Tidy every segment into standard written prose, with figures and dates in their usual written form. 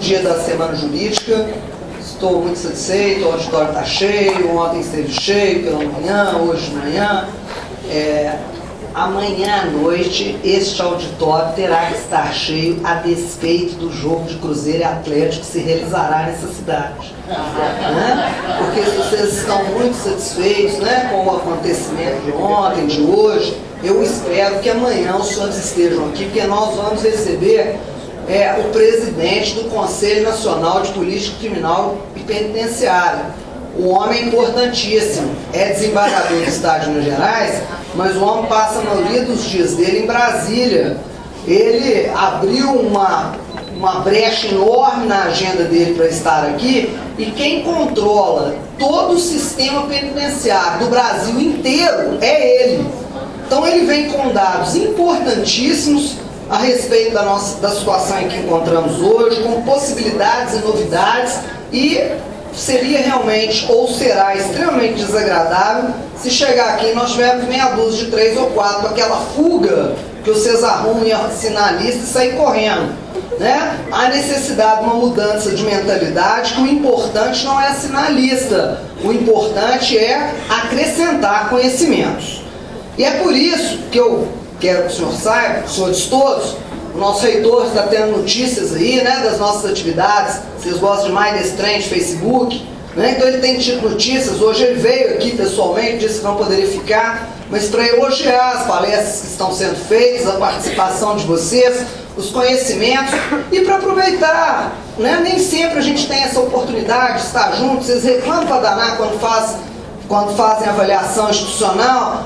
dia da Semana Jurídica. Estou muito satisfeito, o auditório está cheio, ontem esteve cheio pela manhã, hoje de manhã. Amanhã à noite, este auditório terá que estar cheio a despeito do jogo de Cruzeiro e Atlético que se realizará nessa cidade. Porque se vocês estão muito satisfeitos, né, com o acontecimento de ontem, de hoje, eu espero que amanhã os senhores estejam aqui, porque nós vamos receber o presidente do Conselho Nacional de Política Criminal e Penitenciária. O homem é importantíssimo, é desembargador do Estado de Minas Gerais, mas o homem passa a maioria dos dias dele em Brasília. Ele abriu uma brecha enorme na agenda dele para estar aqui, e quem controla todo o sistema penitenciário do Brasil inteiro é ele. Então ele vem com dados importantíssimos a respeito da situação em que encontramos hoje, com possibilidades e novidades, e seria realmente, ou será extremamente desagradável, se chegar aqui e nós tivermos meia dúzia de 3 ou 4, aquela fuga que vocês arrumam e assinar a lista e sair correndo. Né? Há necessidade de uma mudança de mentalidade, que o importante não é assinar a lista, o importante é acrescentar conhecimentos. E é por isso que eu quero que o senhor saiba, os senhores todos, o nosso reitor está tendo notícias aí, né, das nossas atividades. Vocês gostam demais desse trem de Facebook, né? Então ele tem tido notícias. Hoje ele veio aqui pessoalmente, disse que não poderia ficar, mas para elogiar as palestras que estão sendo feitas, a participação de vocês, os conhecimentos, e para aproveitar, né? Nem sempre a gente tem essa oportunidade de estar juntos. Vocês reclamam para danar quando fazem avaliação institucional.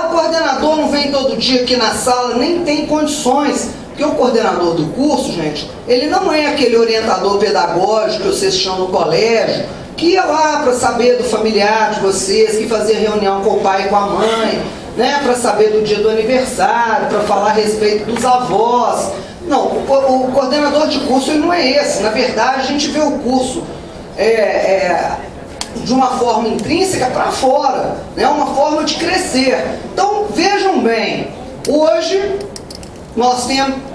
O coordenador não vem todo dia aqui na sala, nem tem condições. Porque o coordenador do curso, gente, ele não é aquele orientador pedagógico que vocês chamam no colégio, que ia lá para saber do familiar de vocês, que fazia reunião com o pai e com a mãe, né, para saber do dia do aniversário, para falar a respeito dos avós. Não, o coordenador de curso ele não é esse. Na verdade, a gente vê o curso de uma forma intrínseca para fora, né, uma forma de crescer. Então, vejam bem, hoje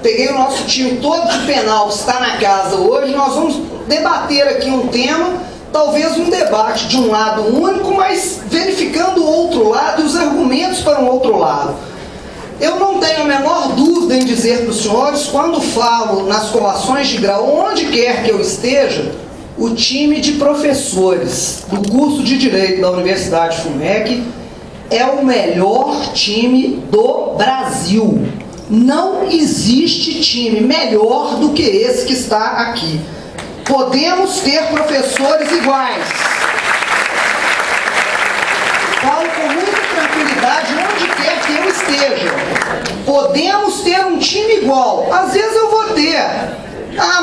peguei o nosso time todo de penal que está na casa hoje, nós vamos debater aqui um tema, talvez um debate de um lado único, mas verificando o outro lado e os argumentos para um outro lado. Eu não tenho a menor dúvida em dizer para os senhores, quando falo nas colações de grau, onde quer que eu esteja, o time de professores do curso de Direito da Universidade FUMEC é o melhor time do Brasil. Não existe time melhor do que esse que está aqui. Podemos ter professores iguais. Falo com muita tranquilidade onde quer que eu esteja. Podemos ter um time igual. Às vezes eu vou ter.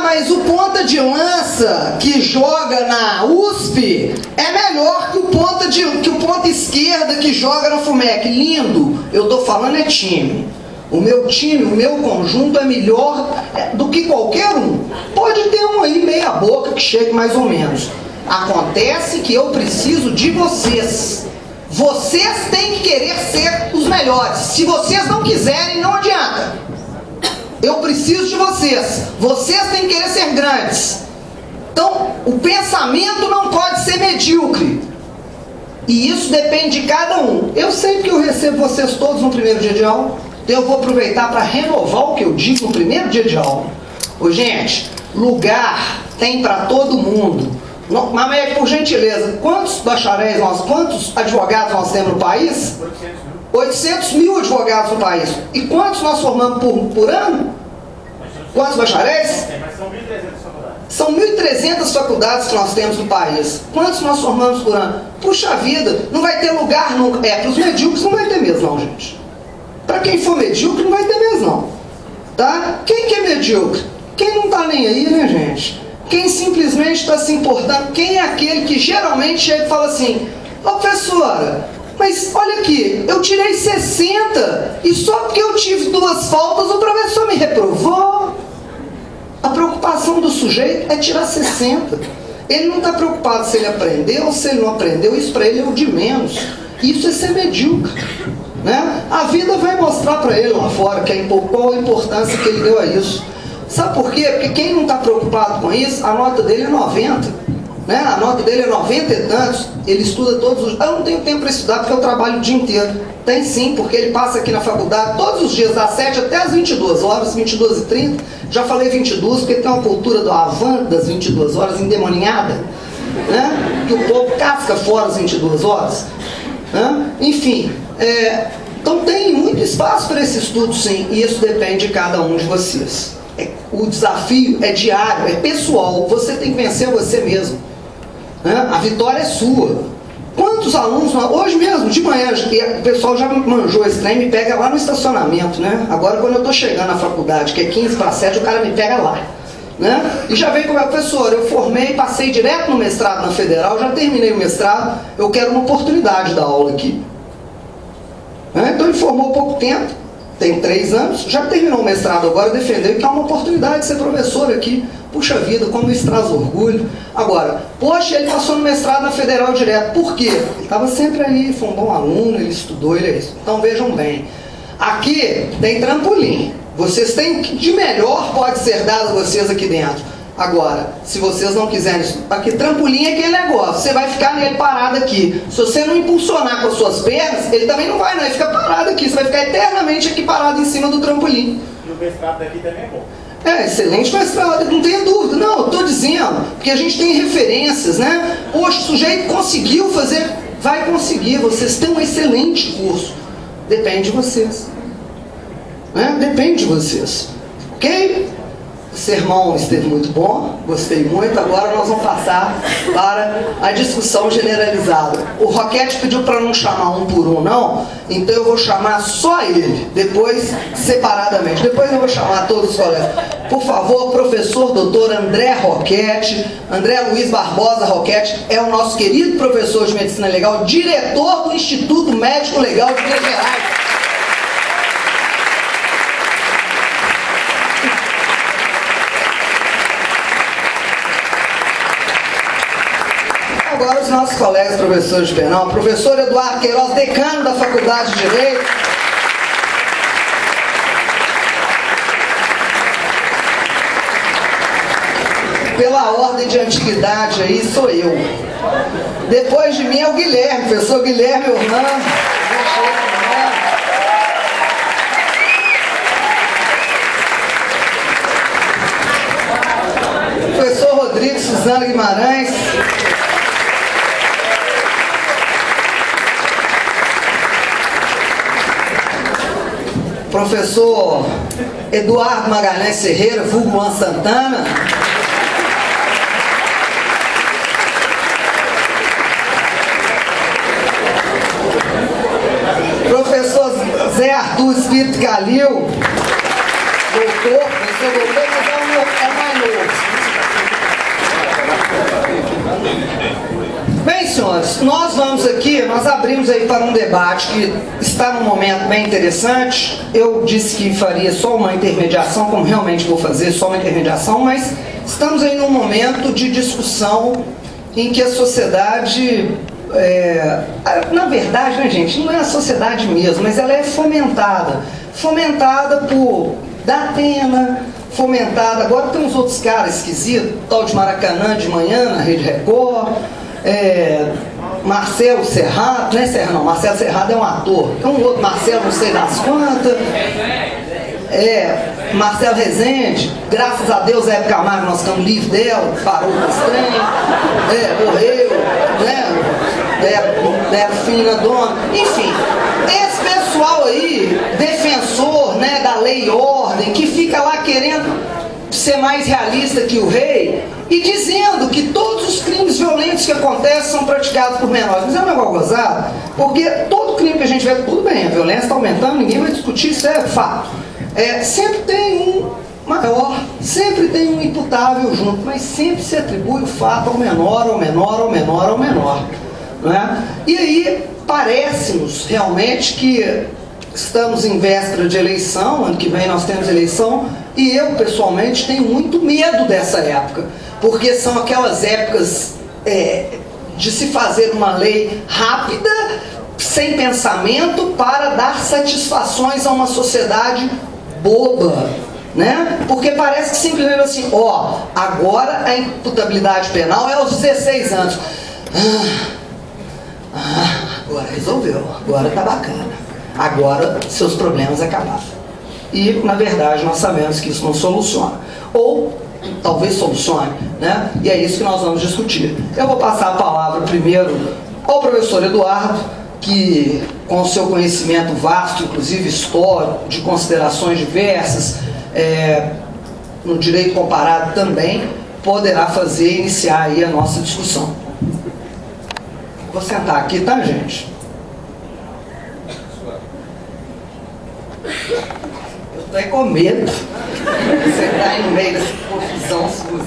Mas o ponta de lança que joga na USP é melhor que o ponta esquerda que joga na FUMEC. Lindo. Eu estou falando é time. O meu time, o meu conjunto é melhor do que qualquer um. Pode ter um aí meia boca que chegue mais ou menos. Acontece que eu preciso de vocês. Vocês têm que querer ser os melhores. Se vocês não quiserem, não adianta. Eu preciso de vocês. Vocês têm que querer ser grandes. Então, o pensamento não pode ser medíocre. E isso depende de cada um. Eu sei que eu recebo vocês todos no primeiro dia de aula. Então eu vou aproveitar para renovar o que eu digo no primeiro dia de aula. Gente, lugar tem para todo mundo. Mas, por gentileza, quantos bacharéis quantos advogados nós temos no país? 800 mil advogados no país. E quantos nós formamos por ano? Quantos bacharéis? São 1.300 faculdades que nós temos no país. Quantos nós formamos por ano? Puxa vida, não vai ter lugar nunca. Para os medíocres não vai ter mesmo, não, gente. Para quem for medíocre, não vai ter mesmo, não. Tá? Quem que é medíocre? Quem não está nem aí, né, gente? Quem simplesmente está se importando. Quem é aquele que geralmente chega e fala assim: professora, mas olha aqui, eu tirei 60 e só porque eu tive 2 faltas o professor me reprovou. A preocupação do sujeito é tirar 60. Ele não está preocupado se ele aprendeu ou se ele não aprendeu. Isso para ele é o de menos. Isso é ser medíocre. Né? A vida vai mostrar para ele lá fora qual a importância que ele deu a isso. Sabe por quê? Porque quem não está preocupado com isso, a nota dele é 90. Né? A nota dele é 90 e tantos, ele estuda todos os dias. Eu não tenho tempo para estudar porque eu trabalho o dia inteiro. Tem sim, porque ele passa aqui na faculdade todos os dias, das 7 até as 22 horas, 22h30. Já falei 22, porque tem uma cultura do Avan das 22 horas endemoninhada, né? Que o povo casca fora as 22 horas. Né? Enfim, então tem muito espaço para esse estudo sim, e isso depende de cada um de vocês. O desafio é diário, é pessoal, você tem que vencer você mesmo. Né? A vitória é sua. Quantos alunos, hoje mesmo, de manhã, o pessoal já manjou esse trem, me pega lá no estacionamento, né? Agora quando eu estou chegando na faculdade, que é 15 para 7, o cara me pega lá. Né? E já veio como professor, eu formei, passei direto no mestrado na Federal, já terminei o mestrado, eu quero uma oportunidade da aula aqui. Né? Então ele formou há pouco tempo, tem 3 anos, já terminou o mestrado agora, defendeu que é uma oportunidade de ser professor aqui. Puxa vida, como isso traz orgulho. Agora, poxa, ele passou no mestrado na Federal direto. Por quê? Ele estava sempre aí, foi um bom aluno, ele estudou, ele é isso. Então vejam bem, aqui tem trampolim. Vocês têm o que de melhor pode ser dado a vocês aqui dentro. Agora, se vocês não quiserem estudar, aqui trampolim é aquele negócio, você vai ficar nele parado aqui. Se você não impulsionar com as suas pernas, ele também não vai, não, ele fica parado aqui. Você vai ficar eternamente aqui parado em cima do trampolim. E o mestrado daqui também é bom. Excelente mestrado, não tenha dúvida. Não, eu estou dizendo, porque a gente tem referências, né? Poxa, o sujeito conseguiu fazer, vai conseguir, vocês têm um excelente curso. Depende de vocês. Né? Depende de vocês. Ok? O sermão esteve muito bom, gostei muito. Agora nós vamos passar para a discussão generalizada. O Roquete pediu para não chamar um por um, não. Então eu vou chamar só ele, depois separadamente. Depois eu vou chamar todos os colegas. Por favor, professor doutor André Roquete, André Luiz Barbosa Roquete, é o nosso querido professor de Medicina Legal, diretor do Instituto Médico Legal de Minas Gerais. Agora os nossos colegas professores de penal, professor Eduardo Queiroz, decano da Faculdade de Direito. Pela ordem de antiguidade aí, sou eu. Depois de mim é o Guilherme, professor Guilherme Orlando. Professor Rodrigo Suzana Guimarães. Professor Eduardo Magalhães Ferreira, vulgo Juan Santana. Professor Zé Arthur Espírito Calil, doutor, professor doutor, mas é mais novo. Bem, senhores, nós vamos aqui, nós abrimos aí para um debate que está num momento bem interessante. Eu disse que faria só uma intermediação, como realmente vou fazer, só uma intermediação, mas estamos aí num momento de discussão em que a sociedade, na verdade, né, gente, não é a sociedade mesmo, mas ela é fomentada por Datena, fomentada, agora tem uns outros caras esquisitos, tal de Maracanã de manhã na Rede Record, Marcelo Serrado, não é Serrado não, Marcelo Serrado é um ator, tem um outro Marcelo não sei das quantas, Marcelo Rezende, graças a Deus Hebe Camargo, nós ficamos livres dela, parou com esse trem, morreu, né, fina dona, enfim, esse pessoal aí, defensor, né, da lei e ordem, que fica lá querendo ser mais realista que o rei e dizendo que todos os crimes violentos que acontecem são praticados por menores. Mas é um negócio gozado, porque todo crime que a gente vê, tudo bem, a violência está aumentando, ninguém vai discutir, isso é fato. Sempre tem um maior, sempre tem um imputável junto, mas sempre se atribui o fato ao menor, ao menor, ao menor, ao menor. Não é? E aí parece-nos realmente que estamos em véspera de eleição, ano que vem nós temos eleição, e eu pessoalmente tenho muito medo dessa época, porque são aquelas épocas de se fazer uma lei rápida, sem pensamento, para dar satisfações a uma sociedade boba, né? Porque parece que simplesmente assim, ó, agora a imputabilidade penal é aos 16 anos. Agora resolveu, agora tá bacana, agora seus problemas acabaram. E, na verdade, nós sabemos que isso não soluciona. Ou, talvez solucione, né? E é isso que nós vamos discutir. Eu vou passar a palavra primeiro ao professor Eduardo, que, com o seu conhecimento vasto, inclusive histórico, de considerações diversas, no direito comparado também, poderá iniciar aí a nossa discussão. Vou sentar aqui, tá, gente? Eu tô aí com medo. Você tá aí no meio dessa confusão sua.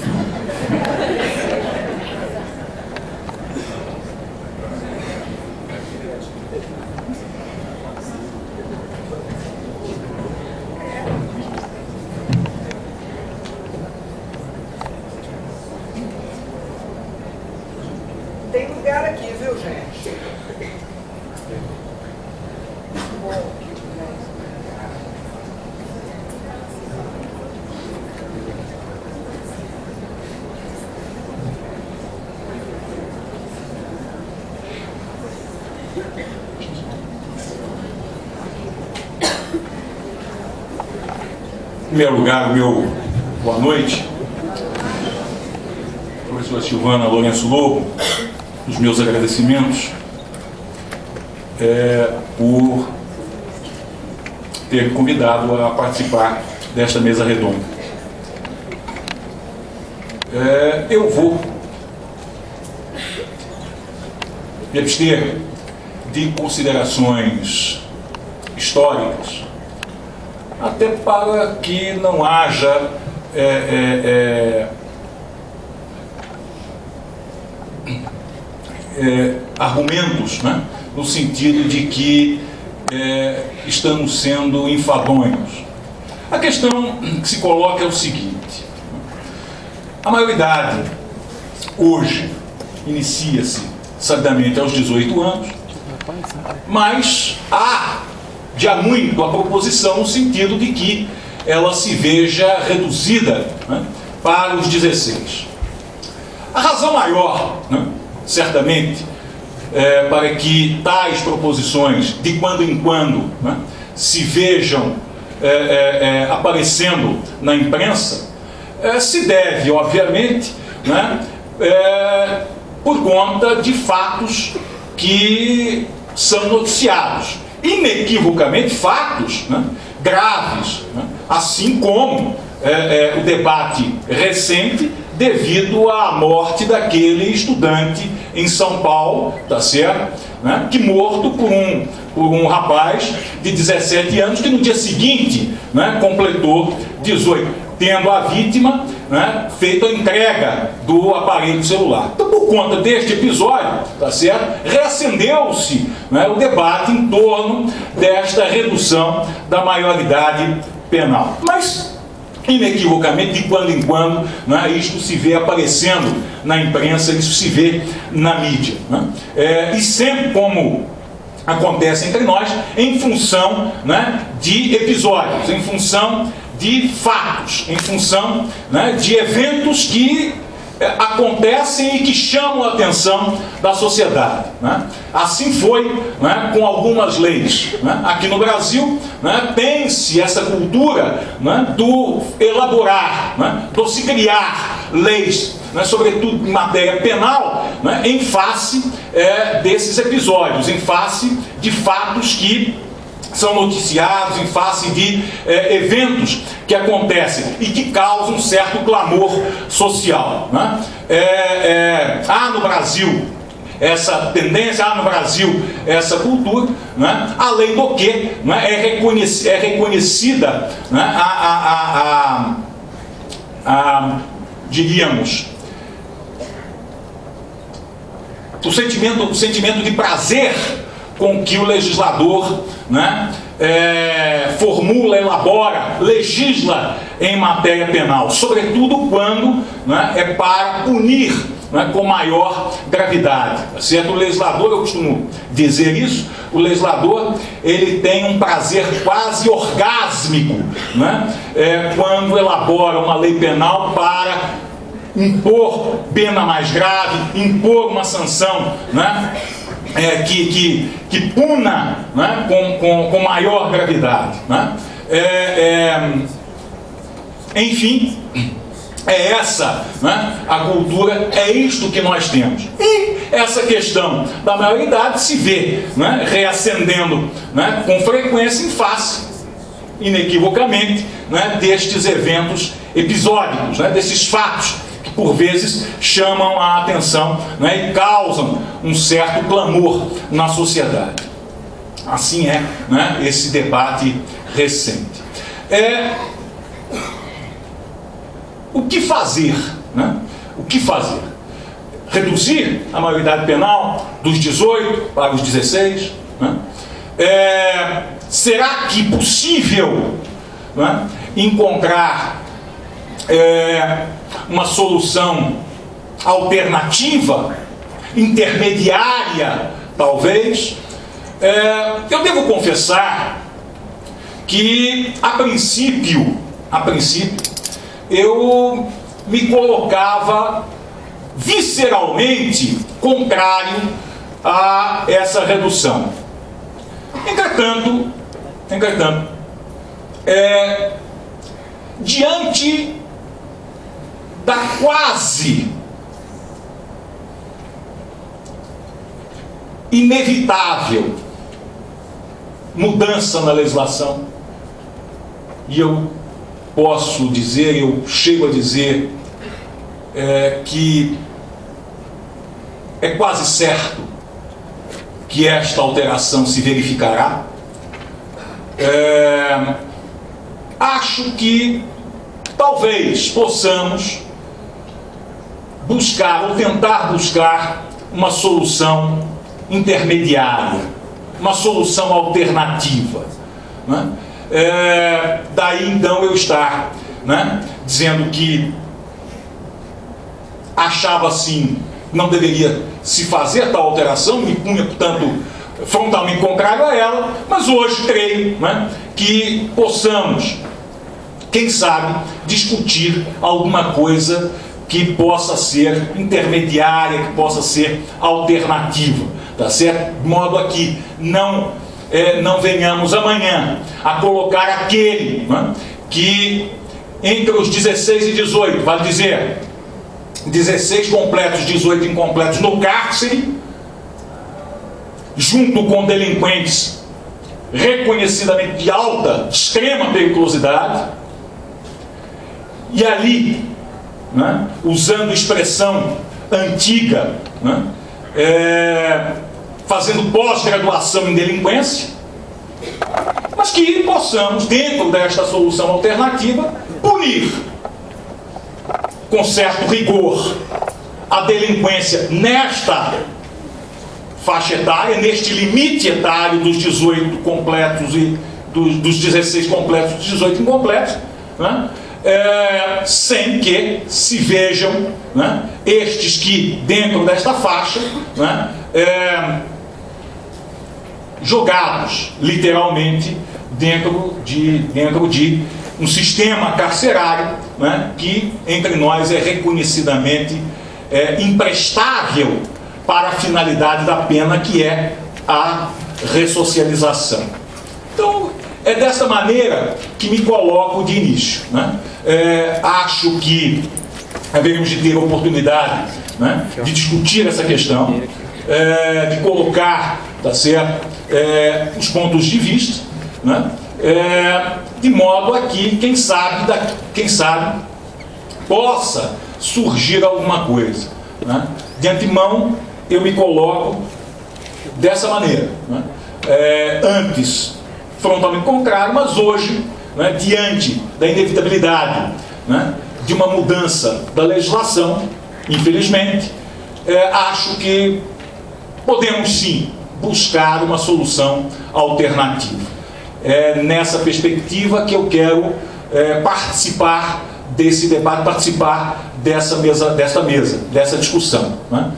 Tem lugar aqui, viu, gente? Em primeiro lugar, meu boa noite, professora Silvana Lourenço Lobo, os meus agradecimentos por ter me convidado a participar desta mesa redonda. Eu vou me abster de considerações históricas, até para que não haja argumentos, né, no sentido de que estamos sendo enfadonhos. A questão que se coloca é o seguinte: a maioridade hoje inicia-se sabidamente aos 18 anos, mas há já muito a proposição no sentido de que ela se veja reduzida, né, para os 16. A razão maior, né, certamente, para que tais proposições de quando em quando, né, se vejam aparecendo na imprensa, se deve, obviamente, né, por conta de fatos que são noticiados, inequivocamente fatos, né, graves, né, assim como o debate recente devido à morte daquele estudante em São Paulo, tá certo? Né, que morto por um rapaz de 17 anos que no dia seguinte, né, completou 18, tendo a vítima, né, feito a entrega do aparelho celular. Então, por conta deste episódio, tá certo, reacendeu-se, né, o debate em torno desta redução da maioridade penal. Mas, inequivocamente, de quando em quando, né, isto se vê aparecendo na imprensa, isso se vê na mídia, né? E sempre, como acontece entre nós, em função, né, de episódios, em função de fatos, em função, né, de eventos que acontecem e que chamam a atenção da sociedade, né? Assim foi, né, com algumas leis, né? Aqui no Brasil, né, tem-se essa cultura, né, do elaborar, né, do se criar leis, né, sobretudo em matéria penal, né, em face desses episódios, em face de fatos que são noticiados, em face de eventos que acontecem e que causam um certo clamor social, né? Há no Brasil essa tendência, há no Brasil essa cultura, né, além do que, né, é reconhecida, né, diríamos, o sentimento de prazer com que o legislador, né, formula, elabora, legisla em matéria penal, sobretudo quando, né, é para punir né, com maior gravidade, tá certo? O legislador, eu costumo dizer isso, o legislador ele tem um prazer quase orgásmico, né, quando elabora uma lei penal para impor pena mais grave, impor uma sanção, né, que puna, né, com maior gravidade, né? Enfim, é essa, né, a cultura, é isto que nós temos. E essa questão da maioridade se vê, né, reacendendo, né, com frequência em face, inequivocamente, né, destes eventos episódicos, né, desses fatos que por vezes chamam a atenção, né, e causam um certo clamor na sociedade. Assim é, né, esse debate recente. O que fazer, né? O que fazer? Reduzir a maioridade penal dos 18 para os 16? Né? Será que é possível, né, encontrar uma solução alternativa, intermediária, talvez? Eu devo confessar que, a princípio, eu me colocava visceralmente contrário a essa redução. Entretanto, diante da quase inevitável mudança na legislação, e eu posso dizer, eu chego a dizer que é quase certo que esta alteração se verificará, acho que talvez possamos buscar ou tentar buscar uma solução intermediária, uma solução alternativa, né? Daí então eu estar, né, dizendo que achava assim, não deveria se fazer tal alteração, me punha, portanto, frontalmente contrário a ela, mas hoje creio, né, que possamos, quem sabe, discutir alguma coisa que possa ser intermediária, que possa ser alternativa, tá certo? De modo a que não venhamos amanhã a colocar aquele, né, que entre os 16 e 18, vale dizer, 16 completos, 18 incompletos no cárcere, junto com delinquentes reconhecidamente de alta, extrema periculosidade, e ali, né, usando expressão antiga, né, fazendo pós-graduação em delinquência, mas que possamos, dentro desta solução alternativa, punir com certo rigor a delinquência nesta faixa etária, neste limite etário dos 18 completos e dos 16 completos e dos 18 incompletos, né? Sem que se vejam, né, estes que, dentro desta faixa, né, jogados, literalmente, dentro de um sistema carcerário, né, que, entre nós, é reconhecidamente imprestável para a finalidade da pena, que é a ressocialização. Então, é dessa maneira que me coloco de início, né? Acho que haveremos de ter oportunidade, né, de discutir essa questão, de colocar, tá certo, os pontos de vista, né, de modo a que, quem sabe, possa surgir alguma coisa, né? De antemão, eu me coloco dessa maneira, né? Antes frontalmente contrário, mas hoje, né, diante da inevitabilidade, né, de uma mudança da legislação, infelizmente, acho que podemos sim buscar uma solução alternativa. É nessa perspectiva que eu quero participar desse debate, participar dessa discussão, né?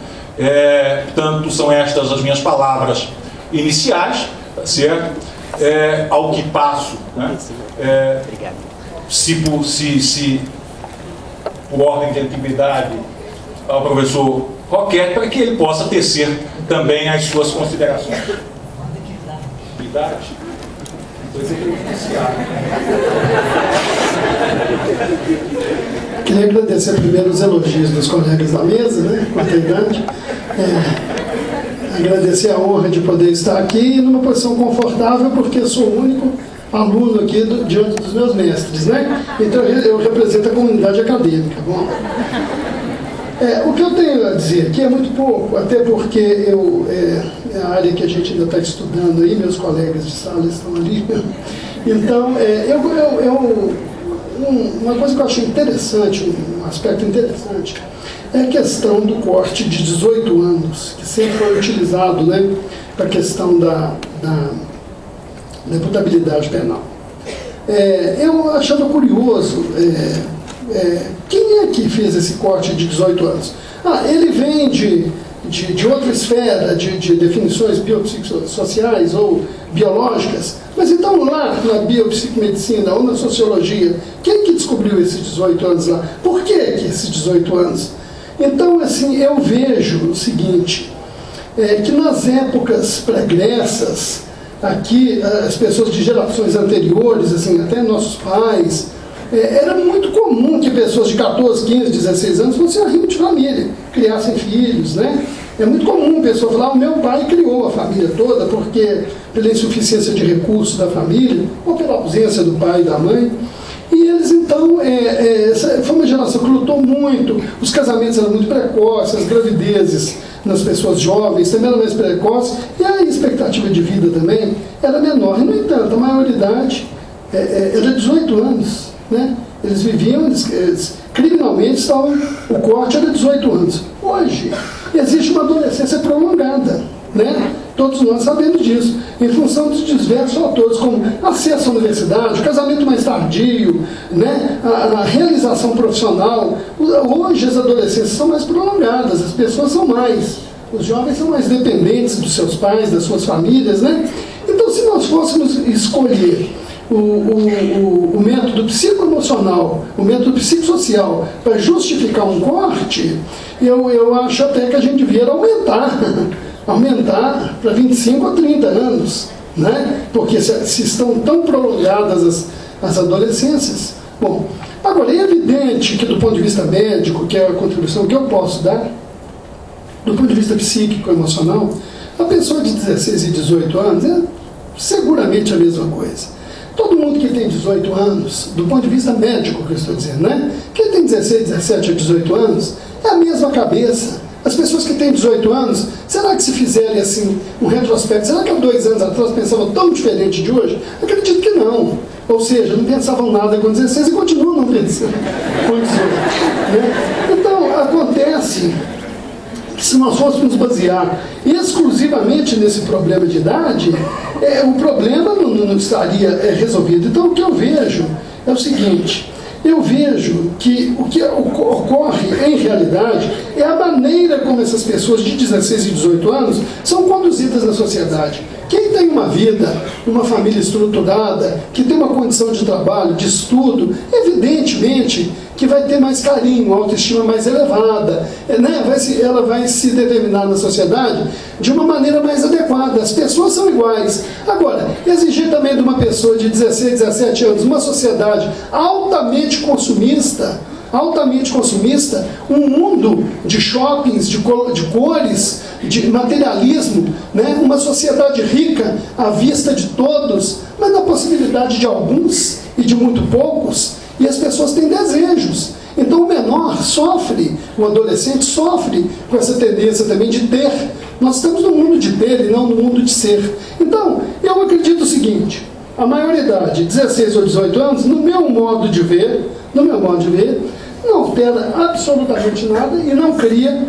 Portanto, são estas as minhas palavras iniciais, tá certo? Ao que passo, né? Se por ordem de antiguidade, ao professor Roquette, para que ele possa tecer também as suas considerações. Antiguidade? Queria agradecer primeiro os elogios dos colegas da mesa, né, quanto à idade. Agradecer a honra de poder estar aqui numa posição confortável, porque eu sou o único aluno aqui diante dos meus mestres, né? Então eu represento a comunidade acadêmica. Bom, o que eu tenho a dizer aqui é muito pouco, até porque é a área que a gente ainda está estudando aí, meus colegas de sala estão ali. Então, uma coisa que eu acho interessante, um aspecto interessante, é a questão do corte de 18 anos, que sempre foi utilizado, né, para a questão da imputabilidade penal. Eu achando curioso, quem é que fez esse corte de 18 anos? Ele vem de outra esfera, de definições biopsicossociais ou biológicas, mas então lá na biopsicomedicina ou na sociologia, quem que descobriu esses 18 anos lá? Por que esses 18 anos? Então, assim, eu vejo o seguinte, que nas épocas pregressas, aqui, as pessoas de gerações anteriores, assim, até nossos pais, era muito comum que pessoas de 14, 15, 16 anos fossem arrimo de família, criassem filhos, né? É muito comum a pessoa falar, o meu pai criou a família toda, porque pela insuficiência de recursos da família, ou pela ausência do pai e da mãe. E eles, então, foi uma geração que lutou muito, os casamentos eram muito precoces, as gravidezes nas pessoas jovens também eram mais precoces, e a expectativa de vida também era menor. E, no entanto, a maioridade era 18 anos, né? Eles viviam, criminalmente, o corte era 18 anos. Hoje, existe uma adolescência prolongada, né? Todos nós sabemos disso, em função dos diversos fatores, como acesso à universidade, o casamento mais tardio, né? A realização profissional. Hoje as adolescências são mais prolongadas, as pessoas são mais, os jovens são mais dependentes dos seus pais, das suas famílias, né? Então, se nós fôssemos escolher o método psicoemocional, o método psicossocial para justificar um corte, eu acho até que a gente devia aumentar para 25 a 30 anos, né? Porque se estão tão prolongadas as adolescências. Bom, agora é evidente que do ponto de vista médico, que é a contribuição que eu posso dar, do ponto de vista psíquico-emocional, a pessoa de 16 e 18 anos é seguramente a mesma coisa. Todo mundo que tem 18 anos, do ponto de vista médico que eu estou dizendo, né? Quem tem 16, 17 a 18 anos, é a mesma cabeça. As pessoas que têm 18 anos, será que se fizerem assim um retrospecto, será que há 2 anos atrás pensavam tão diferente de hoje? Acredito que não. Ou seja, não pensavam nada com 16 e continuam não pensando com 18. Né? Então, acontece que se nós fôssemos basear exclusivamente nesse problema de idade, o problema não estaria resolvido. Então, o que eu vejo é o seguinte, eu vejo que o que ocorre, em realidade, é a maneira como essas pessoas de 16 e 18 anos são conduzidas na sociedade. Quem tem uma vida, uma família estruturada, que tem uma condição de trabalho, de estudo, evidentemente que vai ter mais carinho, autoestima mais elevada, né? Ela vai se determinar na sociedade de uma maneira mais adequada. As pessoas são iguais. Agora, exigir também de uma pessoa de 16, 17 anos, uma sociedade altamente consumista, um mundo de shoppings, de cores, de materialismo, né? Uma sociedade rica à vista de todos, mas na possibilidade de alguns e de muito poucos, e as pessoas têm desejos. Então o menor sofre, o adolescente sofre com essa tendência também de ter. Nós estamos no mundo de ter e não no mundo de ser. Então, eu acredito o seguinte, a maioridade, 16 ou 18 anos, no meu modo de ver, não altera absolutamente nada e não cria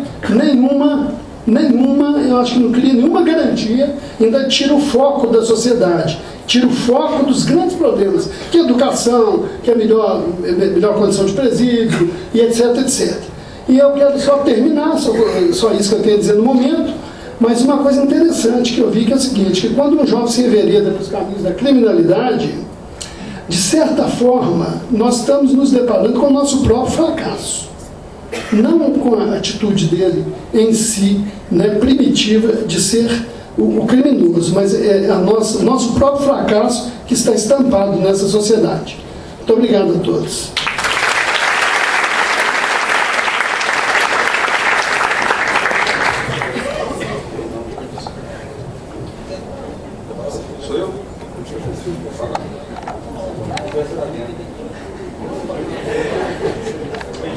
eu acho que não cria nenhuma garantia, ainda tira o foco da sociedade. tira o foco dos grandes problemas, que é educação, que é melhor condição de presídio, e etc, etc. E eu quero só terminar, só isso que eu tenho a dizer no momento, mas uma coisa interessante que eu vi que é o seguinte, que quando um jovem se envereda pelos caminhos da criminalidade, de certa forma, nós estamos nos deparando com o nosso próprio fracasso. Não com a atitude dele em si, né, primitiva de ser o criminoso, mas é o nosso próprio fracasso que está estampado nessa sociedade. Muito obrigado a todos. Sou eu?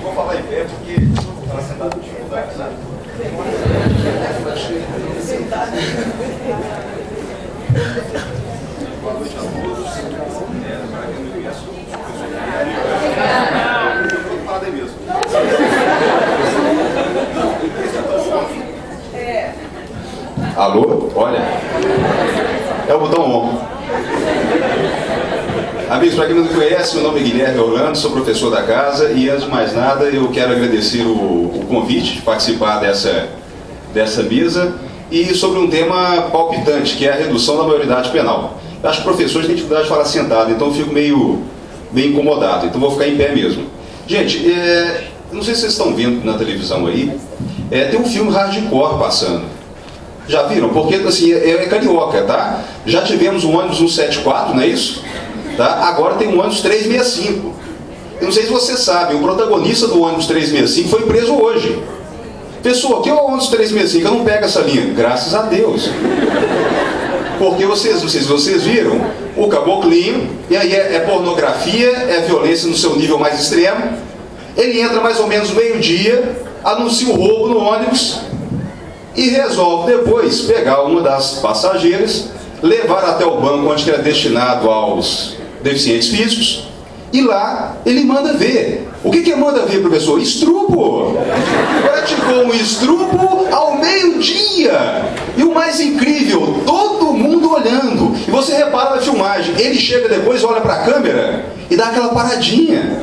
Vou falar em pé porque está sentado com dificuldade, sabe? Boa noite a todos. Para quem não conhece, eu vou falar daí mesmo. Alô? Olha. É o botão on. Amigos, para quem não me conhece, meu nome é Guilherme Orlando, sou professor da casa e, antes de mais nada, eu quero agradecer o convite de participar dessa mesa e sobre um tema palpitante, que é a redução da maioridade penal. Eu acho que professores têm dificuldade de falar sentado, então eu fico meio incomodado, então vou ficar em pé mesmo. Gente, não sei se vocês estão vendo na televisão aí, tem um filme hardcore passando. Já viram? Porque assim, é carioca, tá? Já tivemos um ônibus 174, não é isso? Tá? Agora tem um ônibus 365. Eu não sei se você sabe, o protagonista do ônibus 365 foi preso hoje. Pessoal, o que é o ônibus 365? Eu não pego essa linha. Graças a Deus. Porque vocês viram o caboclinho, e aí é pornografia, é violência no seu nível mais extremo. Ele entra mais ou menos meio-dia, anuncia o roubo no ônibus e resolve depois pegar uma das passageiras, levar até o banco onde era destinado aos deficientes físicos, e lá ele manda ver. O que manda ver, professor? Estrupo! Praticou um estrupo ao meio-dia! E o mais incrível, todo mundo olhando. E você repara na filmagem, ele chega depois, olha para a câmera e dá aquela paradinha.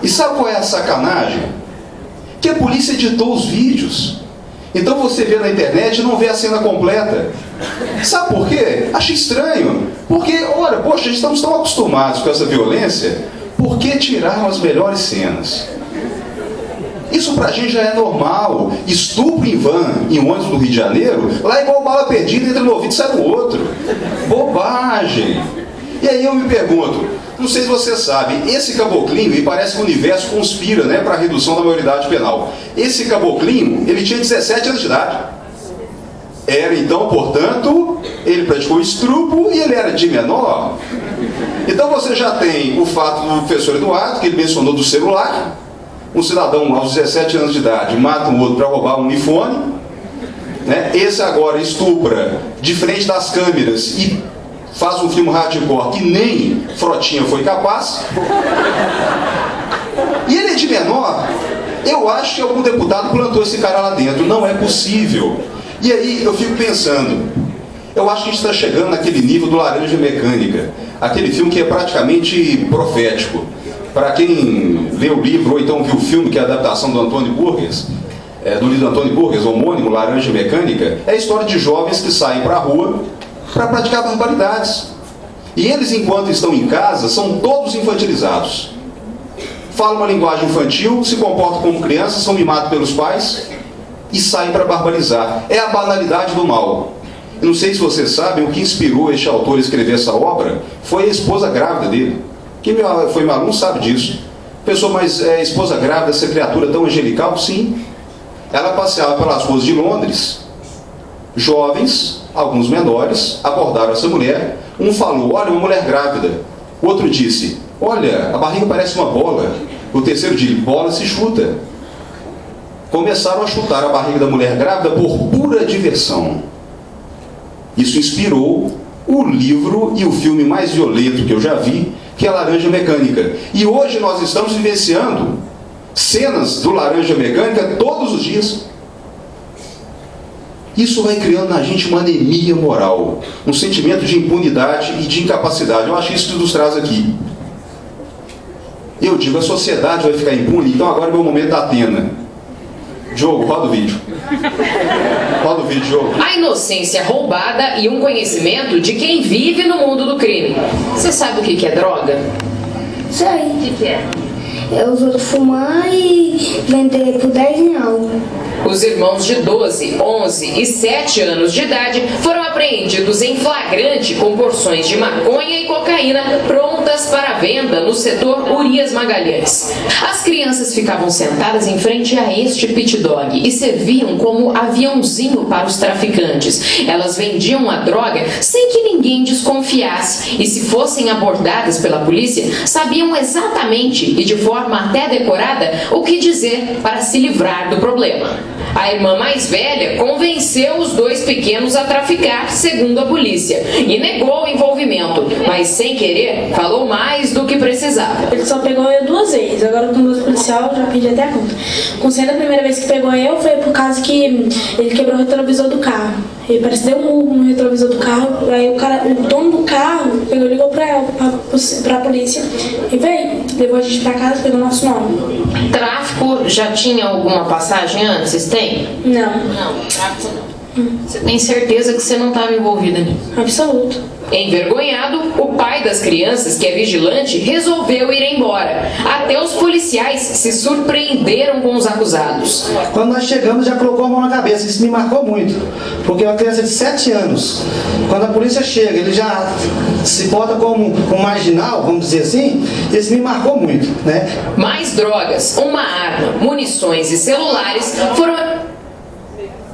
E sabe qual é a sacanagem? Que a polícia editou os vídeos. Então você vê na internet e não vê a cena completa. Sabe por quê? Acho estranho. Porque, olha, poxa, estamos tão acostumados com essa violência, por que tiraram as melhores cenas? Isso pra gente já é normal. Estupro em van, em ônibus do Rio de Janeiro, lá é igual bala perdida, entra no ouvido e sai no outro. Bobagem. E aí eu me pergunto, não sei se você sabe, esse caboclinho, e parece que o universo conspira, né, para a redução da maioridade penal. Esse caboclinho, ele tinha 17 anos de idade. Era então, portanto, ele praticou estrupo e ele era de menor. Então você já tem o fato do professor Eduardo, que ele mencionou do celular. Um cidadão aos 17 anos de idade mata um outro para roubar um iPhone, né? Esse agora estupra de frente das câmeras e faz um filme hardcore que nem Frotinha foi capaz. E ele é de menor. Eu acho que algum deputado plantou esse cara lá dentro. Não é possível. E aí eu fico pensando, eu acho que a gente está chegando naquele nível do Laranja Mecânica, aquele filme que é praticamente profético. Para quem lê o livro ou então viu o filme, que é a adaptação do Antônio Burgess, do livro do Antônio Burgess, homônimo, Laranja Mecânica, é a história de jovens que saem para a rua para praticar barbaridades. E eles, enquanto estão em casa, são todos infantilizados. Falam uma linguagem infantil, se comportam como crianças, são mimados pelos pais e saem para barbarizar. É a banalidade do mal. Eu não sei se vocês sabem, o que inspirou este autor a escrever essa obra foi a esposa grávida dele. Quem foi meu aluno sabe disso. Pessoa, mas esposa grávida, essa criatura tão angelical? Sim. Ela passeava pelas ruas de Londres. Jovens, alguns menores, abordaram essa mulher. Um falou, olha, uma mulher grávida. O outro disse, olha, a barriga parece uma bola. O terceiro disse, bola se chuta. Começaram a chutar a barriga da mulher grávida por pura diversão. Isso inspirou o livro e o filme mais violento que eu já vi, que é Laranja Mecânica. E hoje nós estamos vivenciando cenas do Laranja Mecânica todos os dias. Isso vai criando na gente uma anemia moral, um sentimento de impunidade e de incapacidade. Eu acho isso que nos traz aqui. Eu digo, a sociedade vai ficar impune, então agora é o meu momento da Atena. Diogo, roda o vídeo. Roda o vídeo, Diogo. A inocência roubada e um conhecimento de quem vive no mundo do crime. Você sabe o que é droga? Sei. O que é? Eu uso fumar e vender por 10 reais. Os irmãos de 12, 11 e 7 anos de idade foram apreendidos em flagrante com porções de maconha e cocaína prontas para venda no setor Urias Magalhães. As crianças ficavam sentadas em frente a este pit dog e serviam como aviãozinho para os traficantes. Elas vendiam a droga sem que ninguém desconfiasse e, se fossem abordadas pela polícia, sabiam exatamente e de forma até decorada o que dizer para se livrar do problema. A irmã mais velha convenceu os dois pequenos a traficar, segundo a polícia, e negou o envolvimento, mas sem querer falou mais do que precisava. Ele só pegou eu 2 vezes, agora com 2 policiais eu já pedi até a conta. Conselho, a primeira vez que pegou eu foi por causa que ele quebrou o retrovisor do carro. Ele parece que deu um murro no retrovisor do carro, aí o dono do carro pegou e ligou pra polícia e veio, levou a gente pra casa, pegou nosso nome. Tráfico já tinha alguma passagem antes? Vocês têm? Não. Não, tráfico não. Você tem certeza que você não estava envolvida nisso? Absoluto. Envergonhado, o pai das crianças, que é vigilante, resolveu ir embora. Até os policiais se surpreenderam com os acusados. Quando nós chegamos, já colocou a mão na cabeça. Isso me marcou muito, porque uma criança de 7 anos, quando a polícia chega, ele já se porta como um marginal, vamos dizer assim. Isso me marcou muito, né? Mais drogas, uma arma, munições e celulares foram...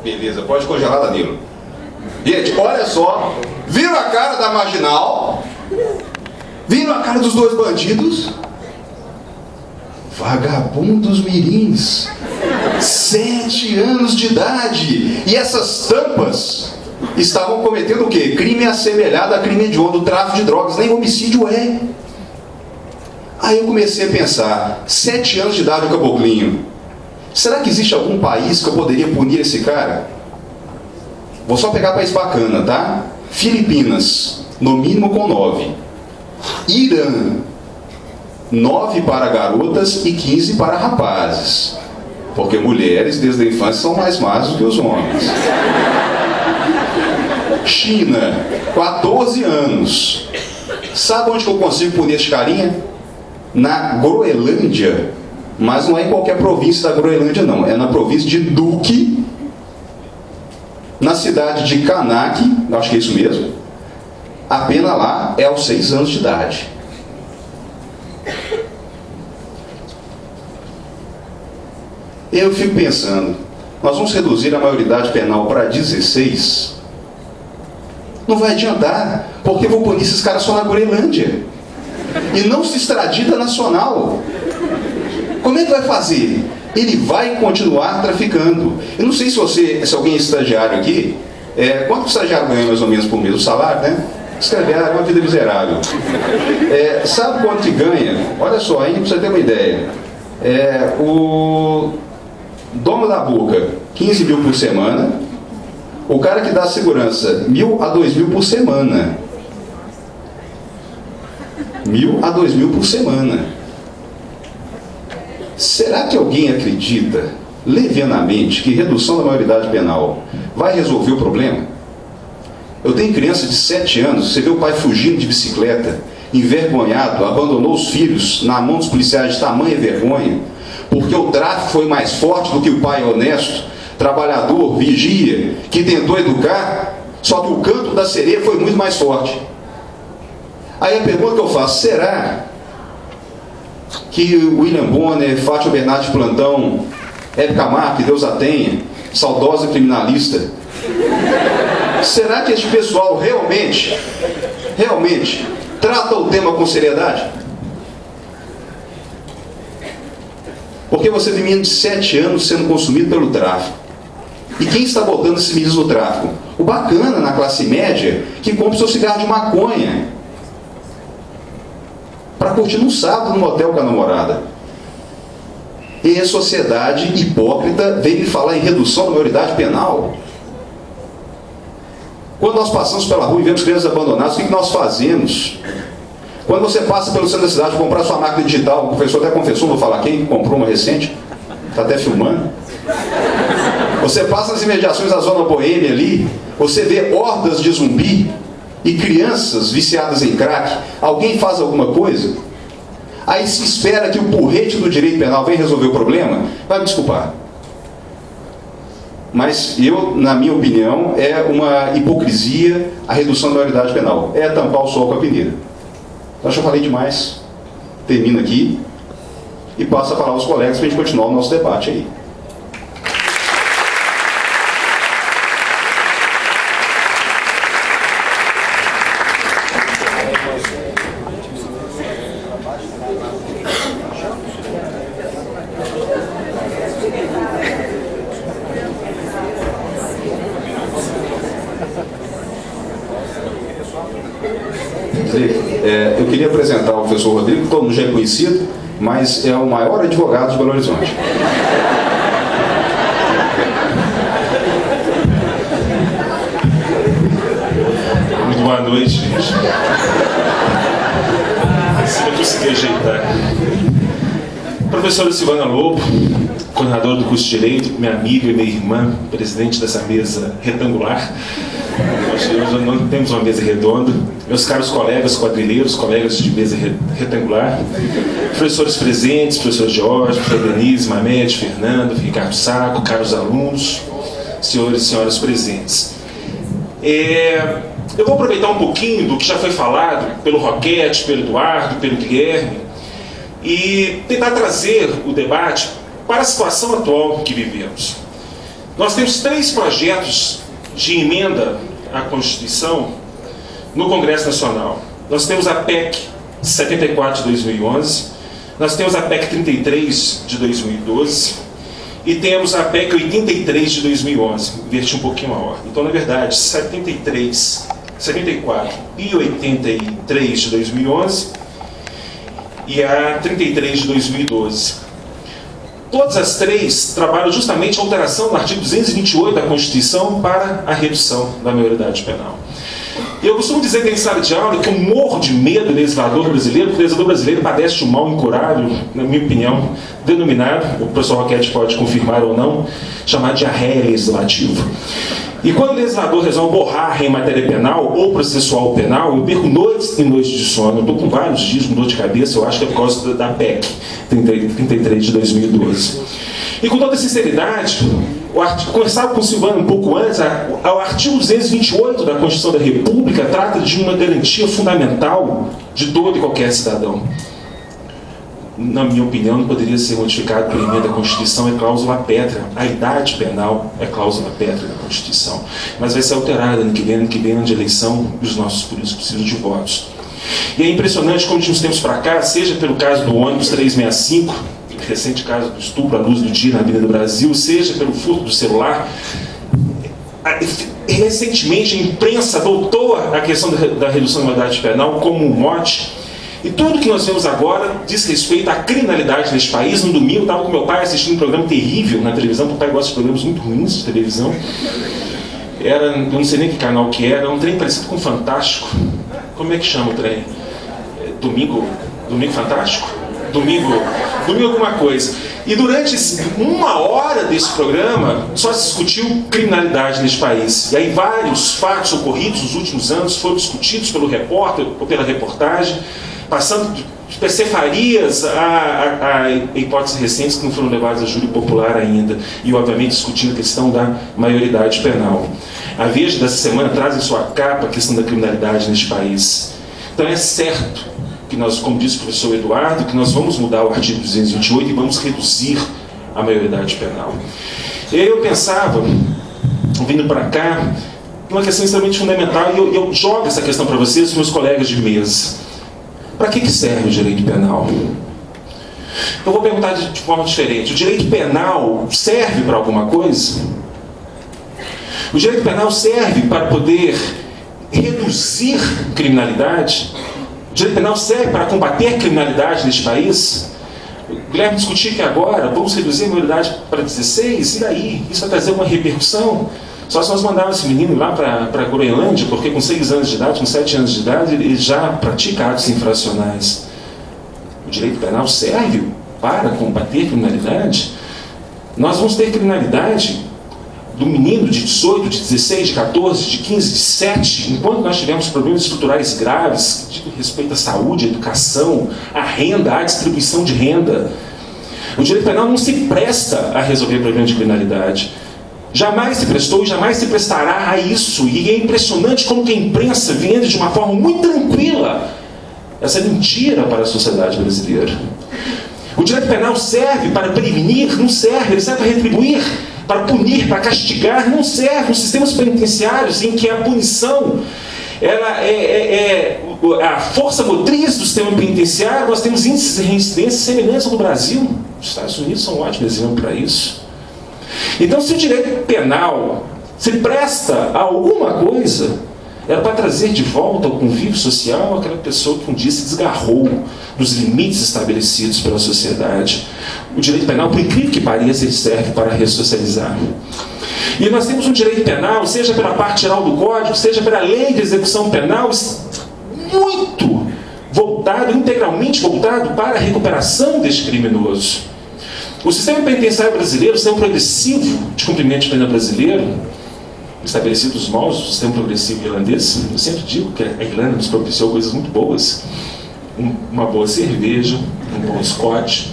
Beleza, pode congelar, Danilo. Gente, olha só. Viram a cara da marginal? Viram a cara dos 2 bandidos? Vagabundos mirins. 7 anos de idade. E essas tampas estavam cometendo o quê? Crime assemelhado a crime hediondo, tráfico de drogas. Nem homicídio é. Aí eu comecei a pensar, 7 anos de idade o caboclinho. Será que existe algum país que eu poderia punir esse cara? Vou só pegar país bacana, tá? Filipinas, no mínimo com 9. Irã, 9 para garotas e 15 para rapazes. Porque mulheres, desde a infância, são mais más do que os homens. China, 14 anos. Sabe onde que eu consigo punir esse carinha? Na Groenlândia. Mas não é em qualquer província da Groenlândia, não. É na província de Duque, na cidade de Kanak, acho que é isso mesmo. A pena lá é aos 6 anos de idade. Eu fico pensando, nós vamos reduzir a maioridade penal para 16? Não vai adiantar, porque eu vou punir esses caras só na Groenlândia. E não se extradita nacional. Como é que vai fazer? Ele vai continuar traficando. Eu não sei se alguém é estagiário aqui. Quanto o estagiário ganha mais ou menos por mês? O salário, né? Estagiário é uma vida miserável. Sabe quanto que ganha? Olha só, aí pra você ter uma ideia. O dono da boca, 15 mil por semana. O cara que dá segurança, 1.000 a 2.000 por semana. 1.000 a 2.000 por semana. Será que alguém acredita, levianamente, que redução da maioridade penal vai resolver o problema? Eu tenho criança de 7 anos, você vê o pai fugindo de bicicleta, envergonhado, abandonou os filhos na mão dos policiais de tamanha vergonha, porque o tráfico foi mais forte do que o pai honesto, trabalhador, vigia, que tentou educar, só que o canto da sereia foi muito mais forte. Aí a pergunta que eu faço, será que William Bonner, Fátima Bernardes de Plantão, Hebe Camargo, que Deus a tenha, saudosa criminalista, será que este pessoal realmente trata o tema com seriedade? Porque você tem menino de 7 anos sendo consumido pelo tráfico. E quem está botando esses meninos no tráfico? O bacana na classe média que compra o seu cigarro de maconha para curtir num sábado no motel com a namorada. E a sociedade hipócrita veio me falar em redução da maioridade penal. Quando nós passamos pela rua e vemos crianças abandonadas, o que nós fazemos? Quando você passa pelo centro da cidade para comprar sua máquina digital, o professor até confessou, não vou falar quem comprou uma recente, está até filmando. Você passa nas imediações da zona boêmia ali, você vê hordas de zumbi e crianças viciadas em crack. Alguém faz alguma coisa? Aí se espera que o porrete do direito penal venha resolver o problema? Vai me desculpar. Mas na minha opinião, é uma hipocrisia a redução da maioridade penal. É tampar o sol com a peneira. Acho que eu falei demais. Termino aqui e passo a palavra aos colegas para a gente continuar o nosso debate aí. Eu queria apresentar o professor Rodrigo, que todo mundo já é conhecido, mas é o maior advogado de Belo Horizonte. Muito boa noite, gente. Se eu conseguir ajeitar. Professora Silvana Lobo, coordenadora do curso de Direito, minha amiga e minha irmã, presidente dessa mesa retangular. Hoje não temos uma mesa redonda. Meus caros colegas quadrilheiros, colegas de mesa retangular, professores presentes, professor Jorge, professor Denise, Mamede, Fernando, Ricardo Saco, caros alunos, senhores e senhoras presentes. Eu vou aproveitar um pouquinho do que já foi falado pelo Roquete, pelo Eduardo, pelo Guilherme, e tentar trazer o debate para a situação atual que vivemos. Nós temos 3 projetos de emenda à Constituição no Congresso Nacional. Nós temos a PEC 74 de 2011, nós temos a PEC 33 de 2012 e temos a PEC 83 de 2011. Inverti um pouquinho a ordem. Então, na verdade, 73, 74 e 83 de 2011 e a 33 de 2012. Todas as 3 trabalham justamente a alteração do artigo 228 da Constituição para a redução da maioridade penal. Eu costumo dizer que em sala de aula que eu morro de medo do legislador brasileiro, porque o legislador brasileiro padece de um mal incurável, na minha opinião, denominado, o professor Roquete pode confirmar ou não, chamado de diarreia legislativa. E quando o legislador resolve borrar em matéria penal ou processual penal, eu perco noites e noites de sono. Eu estou com vários dias com dor de cabeça, eu acho que é por causa da PEC 33 de 2012. E com toda sinceridade, conversava com o Silvano um pouco antes, o artigo 228 da Constituição da República trata de uma garantia fundamental de todo e qualquer cidadão. Na minha opinião, não poderia ser modificado por emenda da Constituição, é cláusula pétrea. A idade penal é cláusula pétrea da Constituição. Mas vai ser alterada ano que vem, ano de eleição, e os nossos políticos precisam de votos. E é impressionante como de uns tempos para cá, seja pelo caso do ônibus 365, recente caso do estupro à luz do dia na Avenida do Brasil, seja pelo furto do celular, recentemente a imprensa adotou a questão da redução da maioridade penal como um mote. E tudo que nós vemos agora diz respeito à criminalidade neste país. No domingo, eu estava com meu pai assistindo um programa terrível na televisão. Meu pai gosta de programas muito ruins de televisão. Eu não sei nem que canal que era um trem parecido com Fantástico. Como é que chama o trem? Domingo Fantástico? Domingo alguma coisa. E durante 1 hora desse programa, só se discutiu criminalidade neste país. E aí vários fatos ocorridos nos últimos anos foram discutidos pelo repórter ou pela reportagem, passando de percefarias a hipóteses recentes que não foram levadas a júri popular ainda, e obviamente discutindo a questão da maioridade penal. A Veja dessa semana traz em sua capa a questão da criminalidade neste país. Então é certo que nós, como disse o professor Eduardo, que nós vamos mudar o artigo 228 e vamos reduzir a maioridade penal. E aí eu pensava, vindo para cá, uma questão extremamente fundamental, e eu jogo essa questão para vocês, meus colegas de mesa. Para que serve o direito penal? Eu vou perguntar de forma diferente. O direito penal serve para alguma coisa? O direito penal serve para poder reduzir criminalidade? O direito penal serve para combater a criminalidade neste país? O Guilherme discutiu que agora vamos reduzir a maioridade para 16, e daí? Isso vai trazer uma repercussão? Só se nós mandarmos esse menino lá para a Groenlândia, porque com 6 anos de idade, com 7 anos de idade, ele já pratica atos infracionais. O direito penal serve para combater criminalidade. Nós vamos ter criminalidade do menino de 18, de 16, de 14, de 15, de 7, enquanto nós tivermos problemas estruturais graves que dizem respeito à saúde, à educação, à renda, à distribuição de renda. O direito penal não se presta a resolver problemas de criminalidade. Jamais se prestou e jamais se prestará a isso. E é impressionante como que a imprensa vende de uma forma muito tranquila essa mentira para a sociedade brasileira. O direito penal serve para prevenir? Não serve. Ele serve para retribuir, para punir, para castigar? Não serve. Nos sistemas penitenciários em que a punição ela é a força motriz do sistema penitenciário, nós temos índices de reincidência semelhantes ao do Brasil. Os Estados Unidos são um ótimo exemplo para isso. Então, se o direito penal se presta a alguma coisa, era para trazer de volta ao convívio social aquela pessoa que um dia se desgarrou dos limites estabelecidos pela sociedade. O direito penal, por incrível que pareça, ele serve para ressocializar. E nós temos um direito penal, seja pela parte geral do Código, seja pela lei de execução penal, muito voltado, integralmente voltado para a recuperação deste criminoso. O sistema penitenciário brasileiro, o sistema progressivo de cumprimento de pena brasileiro, estabelecido os moldes do sistema progressivo irlandês, eu sempre digo que a Irlanda nos propiciou coisas muito boas. Uma boa cerveja, um bom Scotch,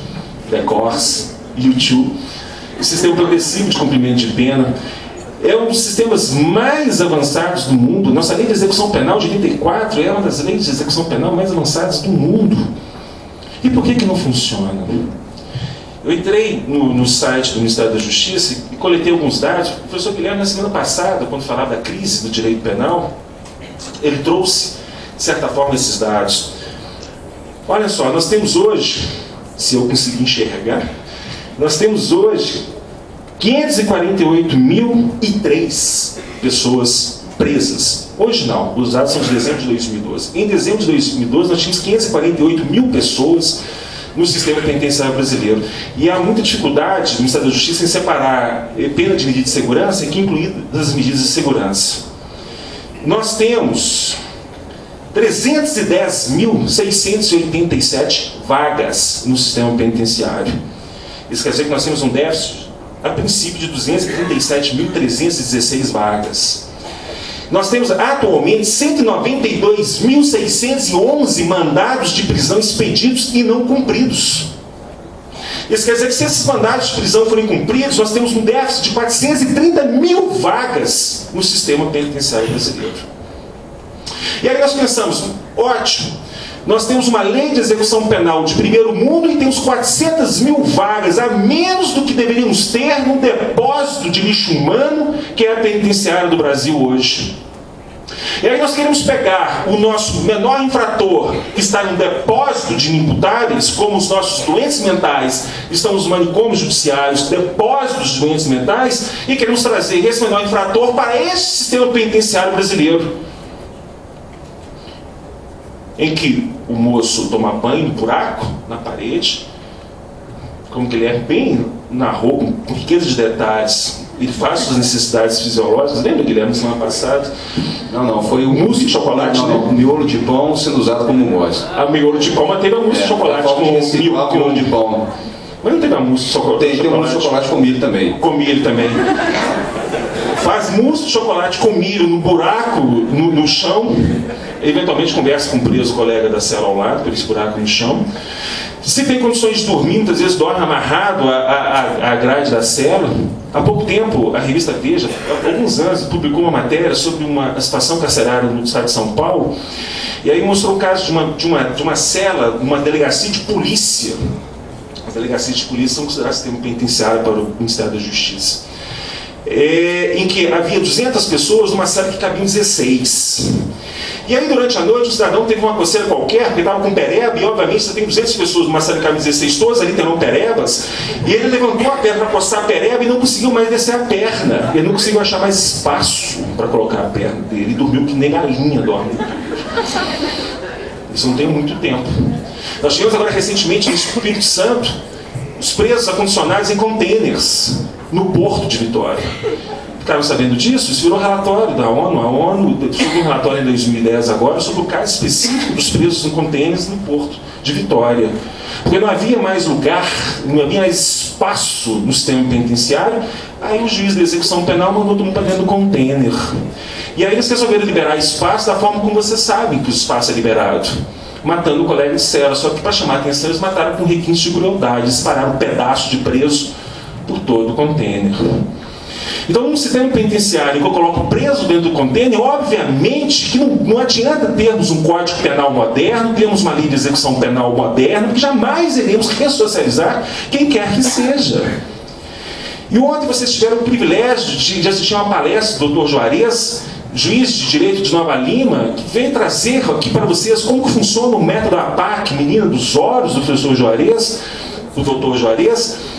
Decors, U2. O sistema progressivo de cumprimento de pena é um dos sistemas mais avançados do mundo. Nossa lei de execução penal de 84 é uma das leis de execução penal mais avançadas do mundo. E por que não funciona? Eu entrei no site do Ministério da Justiça e coletei alguns dados. O professor Guilherme, na semana passada, quando falava da crise do direito penal, ele trouxe, de certa forma, esses dados. Olha só, nós temos hoje, se eu conseguir enxergar, nós temos hoje 548.003 pessoas presas. Hoje não, os dados são de dezembro de 2012. Em dezembro de 2012, nós tínhamos 548.000 pessoas no sistema penitenciário brasileiro. E há muita dificuldade no Ministério da Justiça em separar pena de medida de segurança, que inclui as medidas de segurança. Nós temos 310.687 vagas no sistema penitenciário. Isso quer dizer que nós temos um déficit, a princípio, de 237.316 vagas. Nós temos atualmente 192.611 mandados de prisão expedidos e não cumpridos. Isso quer dizer que se esses mandados de prisão forem cumpridos, nós temos um déficit de 430.000 vagas no sistema penitenciário brasileiro. E aí nós pensamos, ótimo, nós temos uma lei de execução penal de primeiro mundo e temos 400.000 vagas, a menos do que deveríamos ter num depósito de lixo humano, que é a penitenciária do Brasil hoje. E aí nós queremos pegar o nosso menor infrator, que está no depósito de inimputáveis, como os nossos doentes mentais estão nos manicômios judiciários, depósitos de doentes mentais, e queremos trazer esse menor infrator para esse sistema penitenciário brasileiro, em que o moço toma banho no buraco, na parede, como que ele é bem narrou, com riqueza de detalhes, ele faz suas necessidades fisiológicas. Lembra, Guilherme, semana passada? Não, foi o mousse de chocolate, o miolo de pão sendo usado como mousse. A miolo de pão, mas teve a mousse de chocolate com miolo de pão. Mas não teve a mousse de chocolate? Tem mousse de chocolate com milho também. Com milho também. Faz mousse de chocolate com milho no buraco, no chão. Eventualmente conversa com o preso colega da cela ao lado, por esse buraco no chão. Se tem condições de dormir, muitas vezes dorme amarrado à grade da cela. Há pouco tempo, a revista Veja, há alguns anos, publicou uma matéria sobre uma situação carcerária no estado de São Paulo. E aí mostrou o caso de uma cela, uma delegacia de polícia. As delegacias de polícia são consideradas sistema penitenciário para o Ministério da Justiça. Em que havia 200 pessoas numa cela que cabiam 16. E aí, durante a noite, o cidadão teve uma coceira qualquer, porque estava com pereba, e obviamente você tem 200 pessoas numa sala que cabe 16, todas ali terão perebas, e ele levantou a perna para coçar a pereba e não conseguiu mais descer a perna. Ele não conseguiu achar mais espaço para colocar a perna dele, e dormiu que nem galinha dorme. Isso não tem muito tempo. Nós tivemos agora recentemente no Espírito Santo os presos acondicionados em contêineres no porto de Vitória. Ficaram sabendo disso? Isso virou relatório da ONU. A ONU fez um relatório em 2010 agora sobre o caso específico dos presos em contêineres no porto de Vitória. Porque não havia mais lugar, não havia mais espaço no sistema penitenciário, aí o juiz da execução penal mandou todo mundo para dentro do contêiner. E aí eles resolveram liberar espaço da forma como vocês sabem que o espaço é liberado. Matando o colega de cela, só que para chamar a atenção eles mataram com requinte de crueldade, dispararam um pedaço de preso por todo o contêiner. Então, num sistema penitenciário que eu coloco preso dentro do contêiner, obviamente que não adianta termos um código penal moderno, termos uma lei de execução penal moderna, porque jamais iremos ressocializar quem quer que seja. E ontem vocês tiveram o privilégio de assistir uma palestra do Dr. Juarez, juiz de direito de Nova Lima, que veio trazer aqui para vocês como que funciona o método APAC, menina dos olhos, do professor Juarez, do Dr. Juarez.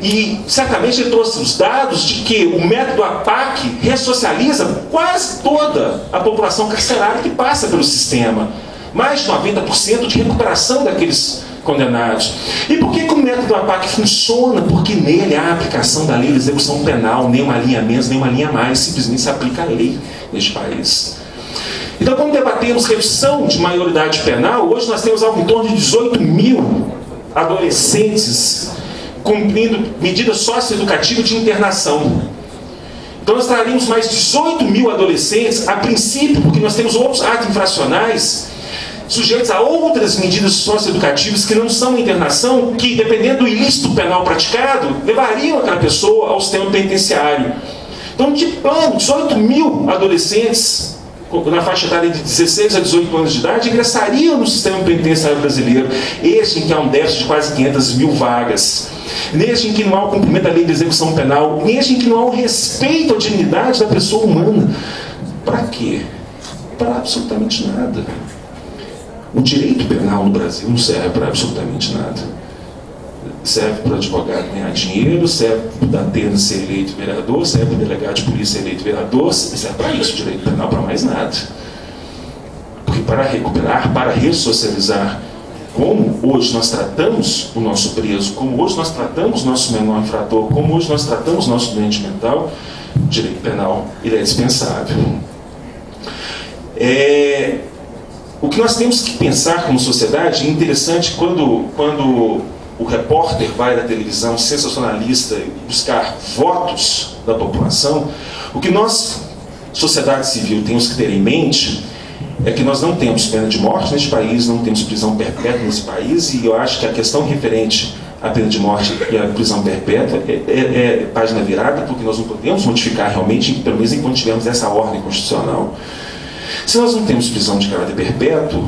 E certamente ele trouxe os dados de que o método APAC ressocializa quase toda a população carcerária que passa pelo sistema. Mais de 90% de recuperação daqueles condenados. E por que o método APAC funciona? Porque nele há a aplicação da lei de execução penal, nem uma linha menos, nem uma linha mais, simplesmente se aplica a lei neste país. Então, quando debatemos redução de maioridade penal, hoje nós temos algo em torno de 18 mil adolescentes cumprindo medidas socioeducativas de internação. Então nós traríamos mais 18 mil adolescentes, a princípio, porque nós temos outros atos infracionais sujeitos a outras medidas socioeducativas que não são internação, que, dependendo do ilícito penal praticado, levariam aquela pessoa ao sistema penitenciário. Então, de plano, 18 mil adolescentes na faixa etária de 16 a 18 anos de idade ingressariam no sistema penitenciário brasileiro, este em que há um déficit de quase 500 mil vagas, neste em que não há o cumprimento da lei de execução penal, neste em que não há o respeito à dignidade da pessoa humana. Para quê? Para absolutamente nada. O direito penal no Brasil não serve para absolutamente nada. Serve para o advogado ganhar dinheiro, serve para o Datena ser eleito vereador, serve para o delegado de polícia ser eleito vereador, serve para isso o direito penal, para mais nada. Porque para recuperar, para ressocializar, como hoje nós tratamos o nosso preso, como hoje nós tratamos o nosso menor infrator, como hoje nós tratamos o nosso doente mental, o direito penal ele é dispensável. O que nós temos que pensar como sociedade é interessante quando o repórter vai da televisão sensacionalista buscar votos da população, o que nós, sociedade civil, temos que ter em mente é que nós não temos pena de morte neste país, não temos prisão perpétua nesse país, e eu acho que a questão referente à pena de morte e à prisão perpétua é página virada, porque nós não podemos modificar realmente, pelo menos enquanto tivermos essa ordem constitucional. Se nós não temos prisão de caráter perpétuo,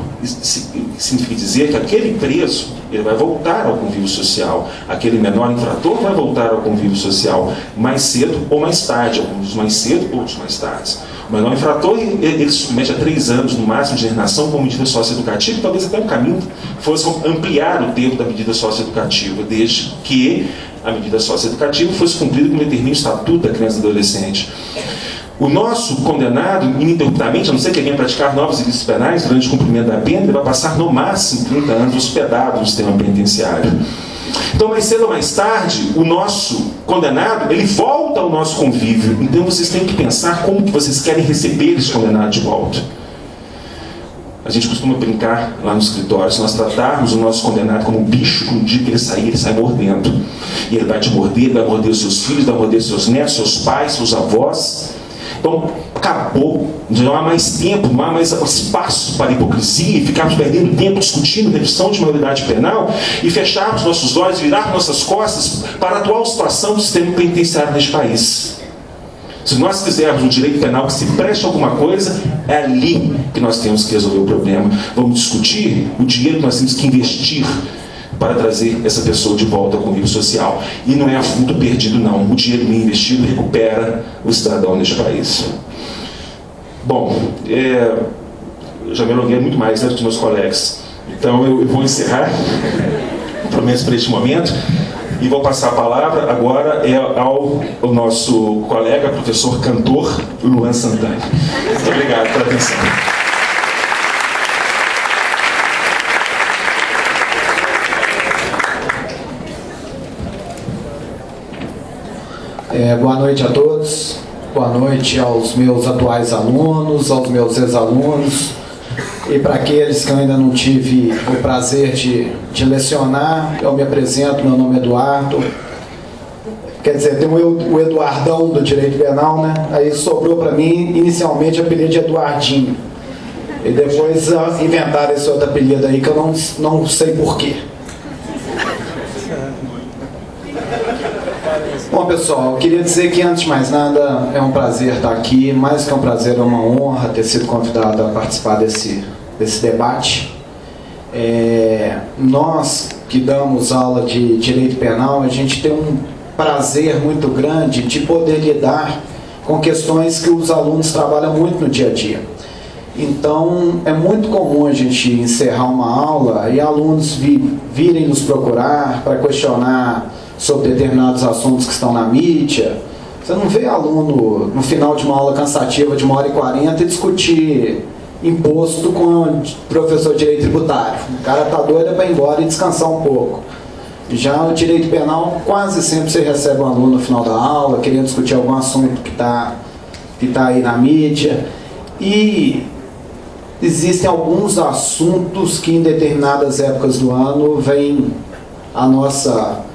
significa dizer que aquele preso ele vai voltar ao convívio social, aquele menor infrator vai voltar ao convívio social mais cedo ou mais tarde, alguns mais cedo, outros mais tarde. O menor infrator ele se submete a 3 anos no máximo de internação com medida socioeducativa, e talvez até um caminho fosse ampliar o tempo da medida socioeducativa, desde que a medida socioeducativa fosse cumprida como determina o Estatuto da Criança e do Adolescente. O nosso condenado, ininterruptamente, a não ser que venha praticar novos ilícitos penais durante o cumprimento da pena, ele vai passar no máximo 30 anos hospedado no sistema penitenciário. Então, mais cedo ou mais tarde, o nosso condenado, ele volta ao nosso convívio. Então, vocês têm que pensar como que vocês querem receber esse condenado de volta. A gente costuma brincar lá no escritório, se nós tratarmos o nosso condenado como um bicho, que um dia que ele sai mordendo. E ele vai te morder, ele vai morder os seus filhos, vai morder seus netos, seus pais, seus avós. Então, acabou, não há mais tempo, não há mais espaço para hipocrisia e ficarmos perdendo tempo discutindo redução de maioridade penal e fecharmos nossos olhos, virar nossas costas para a atual situação do sistema penitenciário neste país. Se nós quisermos um direito penal que se preste a alguma coisa, é ali que nós temos que resolver o problema. Vamos discutir o dinheiro que nós temos que investir para trazer essa pessoa de volta ao convívio social. E não é a fundo perdido, não. O dinheiro bem investido recupera o cidadão neste país. Bom, eu já me alonguei muito mais, né, dos meus colegas. Então eu vou encerrar, pelo menos para este momento, e vou passar a palavra agora ao nosso colega, professor cantor, Luan Santana. Muito obrigado pela atenção. Boa noite a todos, boa noite aos meus atuais alunos, aos meus ex-alunos e para aqueles que eu ainda não tive o prazer de lecionar. Eu me apresento, meu nome é Eduardo, quer dizer, tem o Eduardão do Direito Penal, né? Aí sobrou para mim inicialmente o apelido de Eduardinho e depois inventaram esse outro apelido aí que eu não sei porquê. Bom, pessoal, eu queria dizer que, antes de mais nada, é um prazer estar aqui. Mais que um prazer, é uma honra ter sido convidado a participar desse debate. Nós que damos aula de Direito Penal, a gente tem um prazer muito grande de poder lidar com questões que os alunos trabalham muito no dia a dia. Então, é muito comum a gente encerrar uma aula e alunos virem nos procurar para questionar sobre determinados assuntos que estão na mídia. Você não vê aluno no final de uma aula cansativa de 1h40 discutir imposto com o professor de direito tributário. O cara está doido para ir embora e descansar um pouco. Já o direito penal, quase sempre você recebe um aluno no final da aula querendo discutir algum assunto que tá aí na mídia. E existem alguns assuntos que em determinadas épocas do ano vem a nossa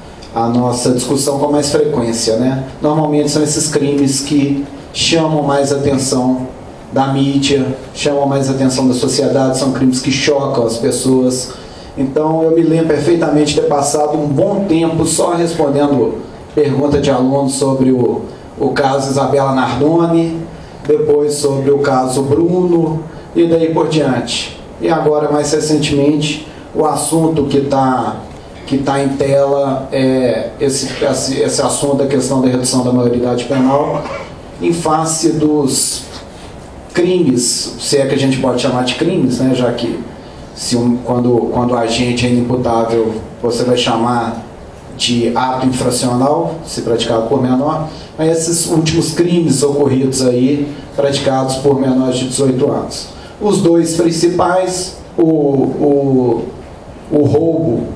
discussão com mais frequência, né? Normalmente são esses crimes que chamam mais atenção da mídia, chamam mais atenção da sociedade, são crimes que chocam as pessoas. Então eu me lembro perfeitamente de ter passado um bom tempo só respondendo pergunta de alunos sobre o caso Isabela Nardoni, depois sobre o caso Bruno e daí por diante. E agora, mais recentemente, o assunto que está em tela é esse assunto da questão da redução da maioridade penal em face dos crimes, se é que a gente pode chamar de crimes, né, já que quando o agente é inimputável, você vai chamar de ato infracional, se praticado por menor, mas esses últimos crimes ocorridos aí, praticados por menores de 18 anos. Os dois principais, o roubo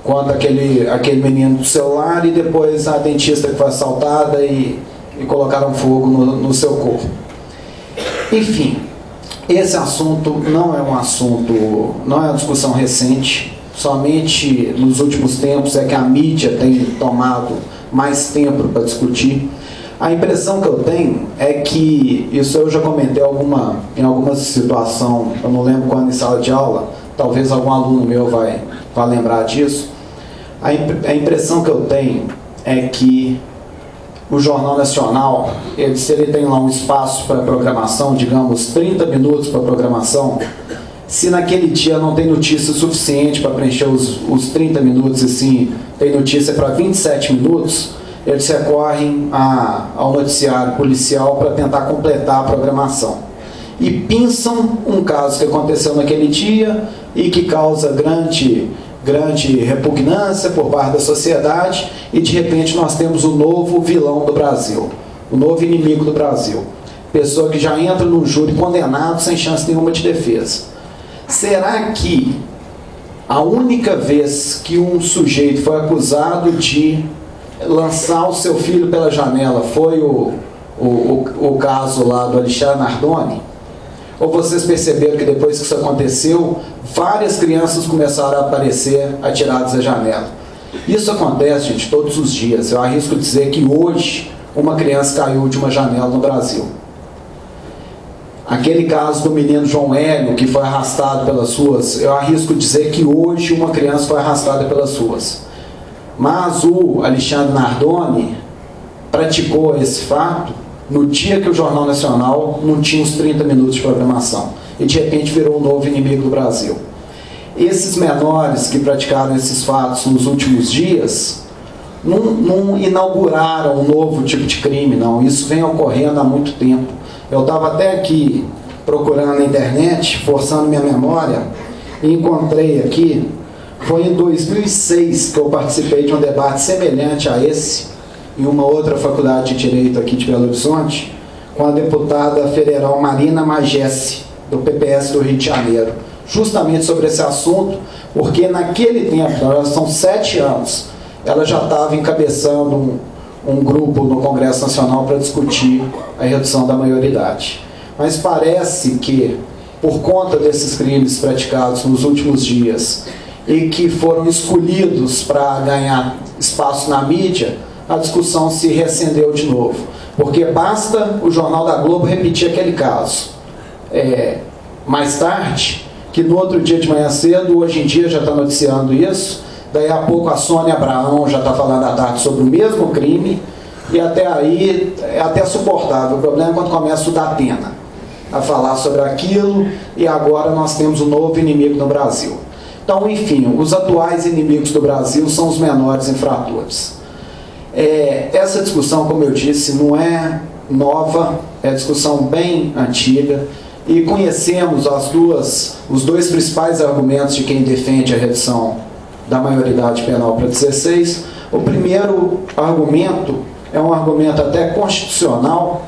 quanto aquele menino do celular e depois a dentista que foi assaltada e colocaram fogo no seu corpo. Enfim, esse assunto não é uma discussão recente, somente nos últimos tempos é que a mídia tem tomado mais tempo para discutir. A impressão que eu tenho é que, isso eu já comentei em alguma situação, eu não lembro quando em sala de aula, talvez algum aluno meu vai lembrar disso. A impressão que eu tenho é que o Jornal Nacional, se ele tem lá um espaço para programação, digamos 30 minutos para programação, se naquele dia não tem notícia suficiente para preencher os 30 minutos, e sim tem notícia para 27 minutos, eles recorrem ao noticiário policial para tentar completar a programação. E pinçam um caso que aconteceu naquele dia e que causa grande repugnância por parte da sociedade, e de repente nós temos o novo vilão do Brasil, o novo inimigo do Brasil, pessoa que já entra no júri condenado sem chance nenhuma de defesa. Será que a única vez que um sujeito foi acusado de lançar o seu filho pela janela foi o caso lá do Alexandre Nardoni? Ou vocês perceberam que depois que isso aconteceu, várias crianças começaram a aparecer atiradas da janela? Isso acontece, gente, todos os dias. Eu arrisco dizer que hoje uma criança caiu de uma janela no Brasil. Aquele caso do menino João Hélio, que foi arrastado pelas ruas, eu arrisco dizer que hoje uma criança foi arrastada pelas ruas. Mas o Alexandre Nardoni praticou esse fato no dia que o Jornal Nacional não tinha os 30 minutos de programação. E de repente virou o novo inimigo do Brasil. Esses menores que praticaram esses fatos nos últimos dias não inauguraram um novo tipo de crime, não. Isso vem ocorrendo há muito tempo. Eu estava até aqui procurando na internet, forçando minha memória, e encontrei aqui, foi em 2006 que eu participei de um debate semelhante a esse, em uma outra faculdade de Direito aqui de Belo Horizonte, com a deputada federal Marina Magesse, do PPS do Rio de Janeiro, justamente sobre esse assunto, porque naquele tempo, são 7 anos, ela já estava encabeçando um grupo no Congresso Nacional para discutir a redução da maioridade. Mas parece que, por conta desses crimes praticados nos últimos dias e que foram escolhidos para ganhar espaço na mídia, a discussão se reacendeu de novo. Porque basta o Jornal da Globo repetir aquele caso mais tarde, que no outro dia de manhã cedo, hoje em dia já está noticiando isso, daí a pouco a Sônia Abraão já está falando à tarde sobre o mesmo crime, e até aí é até suportável. O problema é quando começa o Datena a falar sobre aquilo, e agora nós temos um novo inimigo no Brasil. Então, enfim, os atuais inimigos do Brasil são os menores infratores. Essa discussão, como eu disse, não é nova, é discussão bem antiga, e conhecemos os dois principais argumentos de quem defende a redução da maioridade penal para 16. O primeiro argumento é um argumento até constitucional,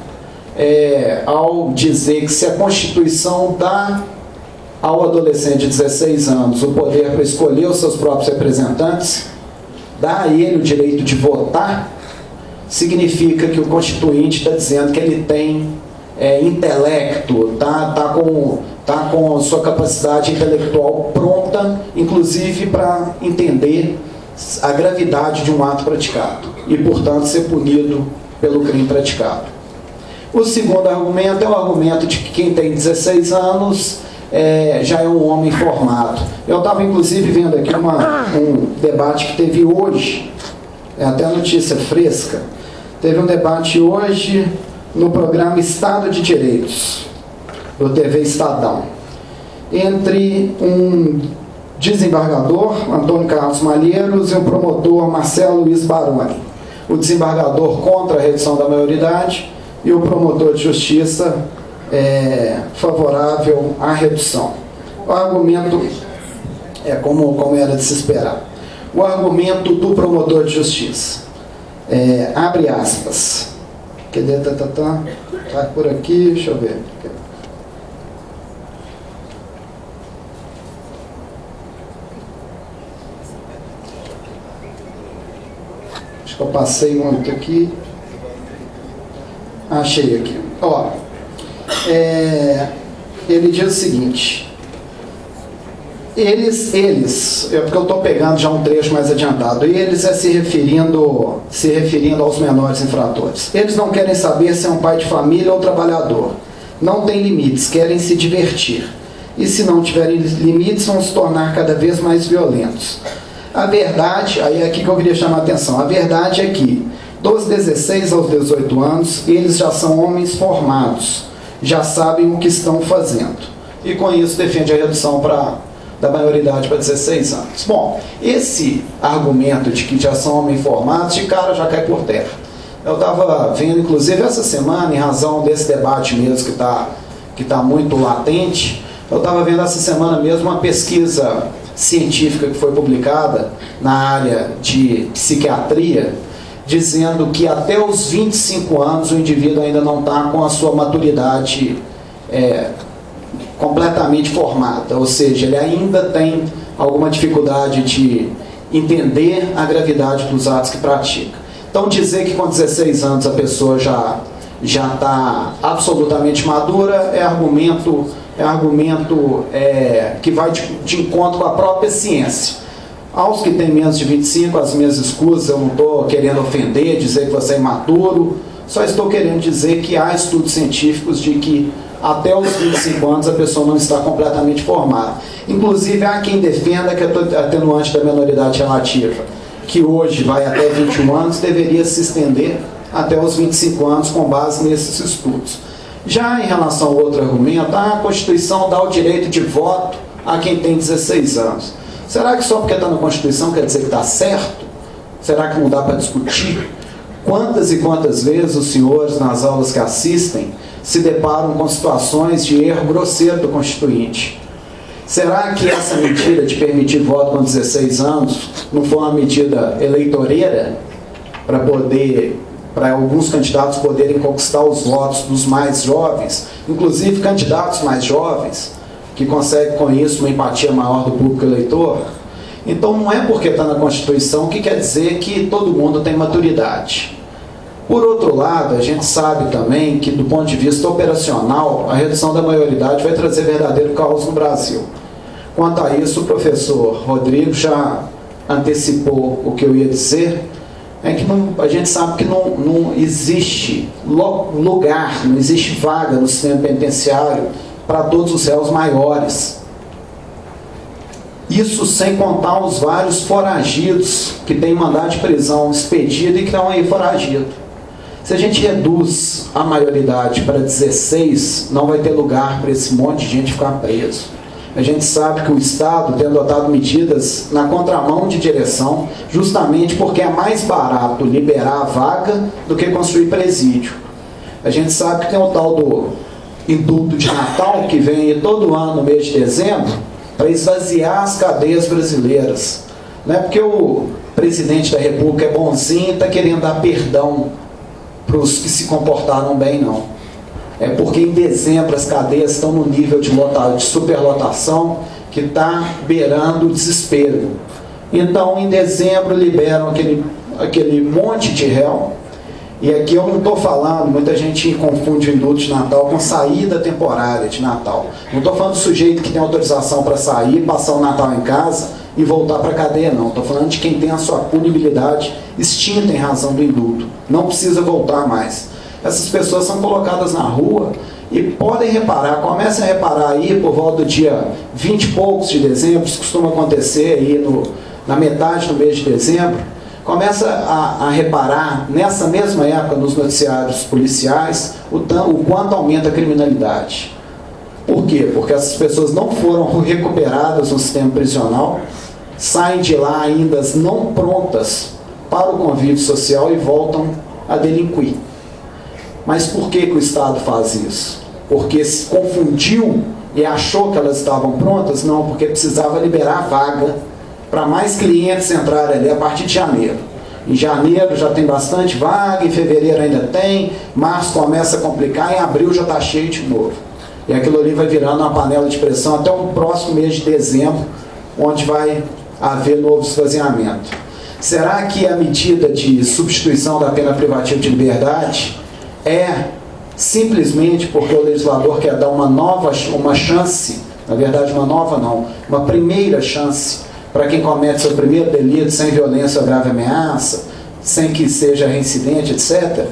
ao dizer que se a Constituição dá ao adolescente de 16 anos o poder para escolher os seus próprios representantes, dá a ele o direito de votar, significa que o Constituinte está dizendo que ele tem intelecto, tá com sua capacidade intelectual pronta, inclusive para entender a gravidade de um ato praticado e, portanto, ser punido pelo crime praticado. O segundo argumento é o argumento de que quem tem 16 anos já é um homem formado. Eu estava, inclusive, vendo aqui um debate que teve hoje, até notícia fresca, teve um debate hoje no programa Estado de Direitos, do TV Estadão, entre um desembargador, Antônio Carlos Malheiros, e o promotor Marcelo Luiz Baroni. O desembargador contra a redução da maioridade e o promotor de justiça favorável à redução. O argumento é como era de se esperar. O argumento do promotor de justiça, abre aspas, tá por aqui, deixa eu ver. Acho que eu passei muito aqui. Achei aqui. Ó, ele diz o seguinte: eles, porque eu estou pegando já um trecho mais adiantado, eles se referindo aos menores infratores. Eles não querem saber se é um pai de família ou trabalhador. Não tem limites, querem se divertir. E se não tiverem limites, vão se tornar cada vez mais violentos. A verdade, aí é aqui que eu queria chamar a atenção, a verdade é que dos 16 aos 18 anos, eles já são homens formados, já sabem o que estão fazendo. E com isso defende a redução da maioridade para 16 anos. Bom, esse argumento de que já são homens formados, de cara já cai por terra. Eu estava vendo, inclusive, essa semana, em razão desse debate mesmo que tá muito latente, eu estava vendo essa semana mesmo uma pesquisa científica que foi publicada na área de psiquiatria, dizendo que até os 25 anos o indivíduo ainda não está com a sua maturidade completamente formada, ou seja, ele ainda tem alguma dificuldade de entender a gravidade dos atos que pratica. Então, dizer que com 16 anos a pessoa já está absolutamente madura é argumento que vai de encontro com a própria ciência. Aos que têm menos de 25, as minhas escusas, eu não estou querendo ofender, dizer que você é imaturo, só estou querendo dizer que há estudos científicos de que até os 25 anos a pessoa não está completamente formada. Inclusive, há quem defenda que a atenuante da menoridade relativa, que hoje vai até 21 anos, deveria se estender até os 25 anos com base nesses estudos. Já em relação ao outro argumento, a Constituição dá o direito de voto a quem tem 16 anos. Será que só porque está na Constituição quer dizer que está certo? Será que não dá para discutir? Quantas e quantas vezes os senhores, nas aulas que assistem, se deparam com situações de erro grosseiro do Constituinte? Será que essa medida de permitir voto com 16 anos não foi uma medida eleitoreira para alguns candidatos poderem conquistar os votos dos mais jovens, inclusive candidatos mais jovens, que conseguem com isso uma empatia maior do público eleitor? Então não é porque está na Constituição que quer dizer que todo mundo tem maturidade. Por outro lado, a gente sabe também que, do ponto de vista operacional, a redução da maioridade vai trazer verdadeiro caos no Brasil. Quanto a isso, o professor Rodrigo já antecipou o que eu ia dizer, é que a gente sabe que não existe lugar, não existe vaga no sistema penitenciário para todos os réus maiores. Isso sem contar os vários foragidos que têm mandado de prisão expedido e que estão aí foragidos. Se a gente reduz a maioridade para 16, não vai ter lugar para esse monte de gente ficar preso. A gente sabe que o Estado tem adotado medidas na contramão de direção, justamente porque é mais barato liberar a vaga do que construir presídio. A gente sabe que tem o tal do indulto de Natal, que vem todo ano no mês de dezembro, para esvaziar as cadeias brasileiras. Não é porque o presidente da República é bonzinho e está querendo dar perdão para os que se comportaram bem, não. É porque em dezembro as cadeias estão no nível de superlotação que está beirando o desespero. Então, em dezembro, liberam aquele monte de réu. E aqui eu não estou falando, muita gente confunde o indulto de Natal com saída temporária de Natal. Não estou falando do sujeito que tem autorização para sair, passar o Natal em casa e voltar para a cadeia, não. Estou falando de quem tem a sua punibilidade extinta em razão do indulto. Não precisa voltar mais. Essas pessoas são colocadas na rua e podem reparar, comecem a reparar aí por volta do dia 20 e poucos de dezembro, isso costuma acontecer aí na metade do mês de dezembro, começa a reparar nessa mesma época nos noticiários policiais o quanto aumenta a criminalidade. Por quê? Porque essas pessoas não foram recuperadas no sistema prisional, saem de lá ainda não prontas para o convívio social e voltam a delinquir. Mas por que o Estado faz isso? Porque se confundiu e achou que elas estavam prontas? Não, porque precisava liberar a vaga para mais clientes entrarem ali a partir de janeiro. Em janeiro já tem bastante vaga, em fevereiro ainda tem, março começa a complicar, em abril já está cheio de novo. E aquilo ali vai virando uma panela de pressão até o próximo mês de dezembro, onde vai haver novo esvaziamento. Será que a medida de substituição da pena privativa de liberdade é simplesmente porque o legislador quer dar uma chance, na verdade uma nova não, uma primeira chance para quem comete seu primeiro delito sem violência ou grave ameaça, sem que seja reincidente, etc.?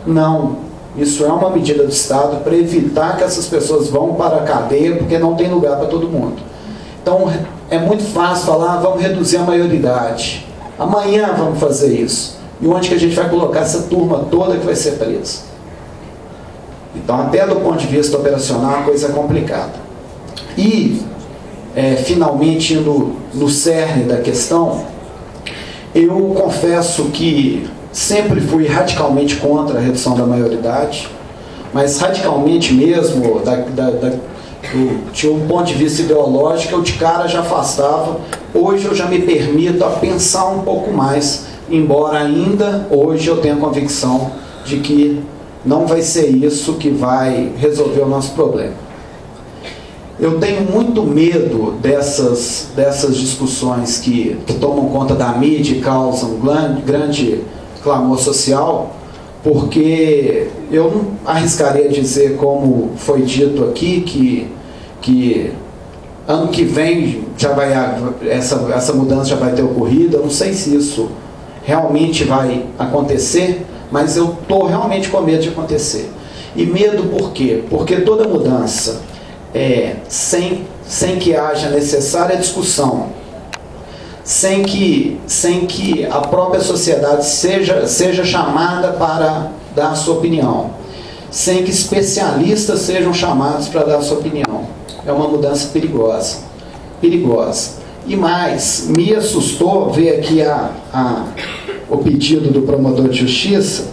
Não. Isso é uma medida do Estado para evitar que essas pessoas vão para a cadeia, porque não tem lugar para todo mundo. Então, é muito fácil falar, vamos reduzir a maioridade. Amanhã vamos fazer isso. E onde que a gente vai colocar essa turma toda que vai ser presa? Então, até do ponto de vista operacional, a coisa é complicada. E, finalmente, indo no cerne da questão, eu confesso que sempre fui radicalmente contra a redução da maioridade, mas radicalmente mesmo, tinha um ponto de vista ideológico, eu de cara já afastava. Hoje eu já me permito a pensar um pouco mais, embora ainda hoje eu tenha a convicção de que não vai ser isso que vai resolver o nosso problema. Eu tenho muito medo dessas discussões que tomam conta da mídia e causam grande clamor social, porque eu não arriscaria dizer, como foi dito aqui, que ano que vem já vai essa mudança já vai ter ocorrido. Eu não sei se isso realmente vai acontecer, mas eu estou realmente com medo de acontecer. E medo por quê? Porque toda mudança, sem que haja necessária discussão, sem que a própria sociedade seja chamada para dar a sua opinião, sem que especialistas sejam chamados para dar a sua opinião, é uma mudança perigosa. E mais, me assustou ver aqui o pedido do promotor de justiça.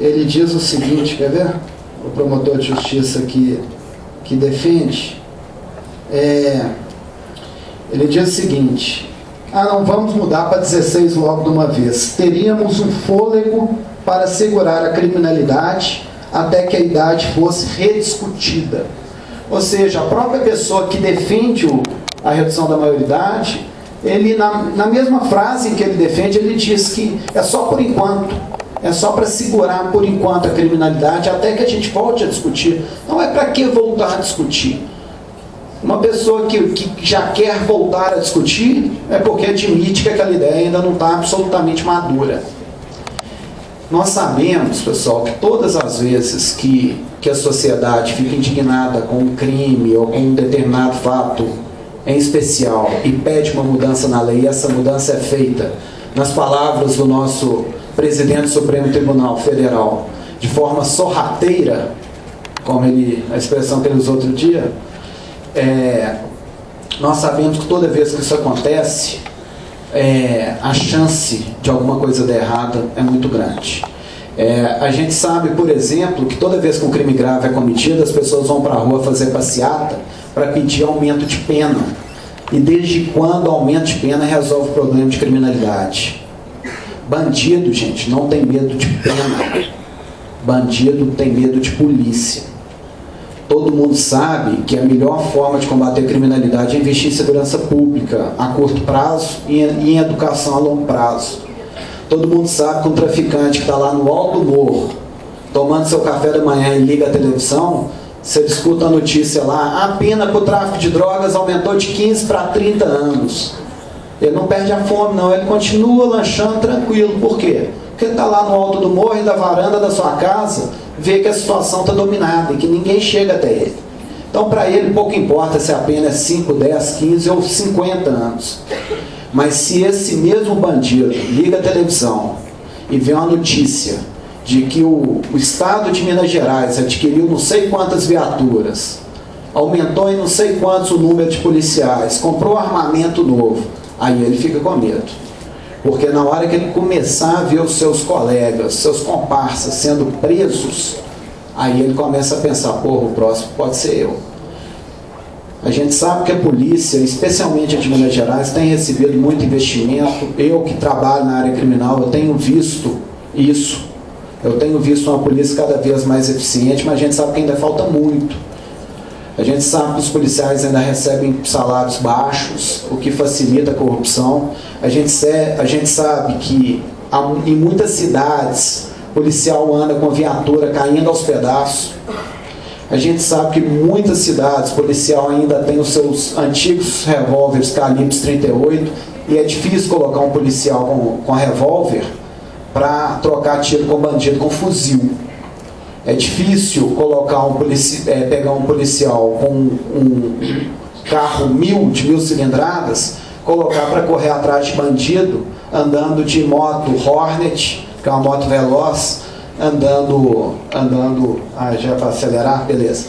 Ele diz o seguinte, quer ver? O promotor de justiça que defende, ele diz o seguinte: não, vamos mudar para 16 logo de uma vez. Teríamos um fôlego para segurar a criminalidade até que a idade fosse rediscutida. Ou seja, a própria pessoa que defende a redução da maioridade, ele na mesma frase que ele defende, ele diz que é só por enquanto. É só para segurar, por enquanto, a criminalidade, até que a gente volte a discutir. Não é para que voltar a discutir. Uma pessoa que já quer voltar a discutir é porque admite que aquela ideia ainda não está absolutamente madura. Nós sabemos, pessoal, que todas as vezes que a sociedade fica indignada com um crime ou com um determinado fato em especial e pede uma mudança na lei, e essa mudança é feita, nas palavras do nosso presidente do Supremo Tribunal Federal, de forma sorrateira, como a expressão que ele usou outro dia, nós sabemos que toda vez que isso acontece, a chance de alguma coisa dar errada é muito grande. A gente sabe, por exemplo, que toda vez que um crime grave é cometido, as pessoas vão para a rua fazer passeata para pedir aumento de pena. E desde quando aumento de pena resolve o problema de criminalidade? Bandido, gente, não tem medo de pena. Bandido tem medo de polícia. Todo mundo sabe que a melhor forma de combater a criminalidade é investir em segurança pública a curto prazo e em educação a longo prazo. Todo mundo sabe que um traficante que está lá no alto do morro, tomando seu café da manhã e liga a televisão, você escuta a notícia lá, a pena para o tráfico de drogas aumentou de 15 para 30 anos. Ele não perde a fome, não, ele continua lanchando tranquilo. Por quê? Porque ele está lá no alto do morro e da varanda da sua casa, vê que a situação está dominada e que ninguém chega até ele. Então, para ele, pouco importa se a pena é 5, 10, 15 ou 50 anos. Mas se esse mesmo bandido liga a televisão e vê uma notícia de que o Estado de Minas Gerais adquiriu não sei quantas viaturas, aumentou em não sei quantos o número de policiais, comprou armamento novo, aí ele fica com medo. Porque na hora que ele começar a ver os seus colegas, seus comparsas sendo presos, aí ele começa a pensar, porra, o próximo pode ser eu. A gente sabe que a polícia, especialmente a de Minas Gerais, tem recebido muito investimento. Eu que trabalho na área criminal, eu tenho visto isso. Eu tenho visto uma polícia cada vez mais eficiente, mas a gente sabe que ainda falta muito. A gente sabe que os policiais ainda recebem salários baixos, o que facilita a corrupção. A gente sabe que em muitas cidades o policial anda com a viatura caindo aos pedaços. A gente sabe que em muitas cidades o policial ainda tem os seus antigos revólveres calibre 38 e é difícil colocar um policial com revólver para trocar tiro com bandido com fuzil. É difícil colocar pegar um policial com um carro de 1000 cilindradas, colocar para correr atrás de bandido, andando de moto Hornet, que é uma moto veloz, andando, já para acelerar, beleza.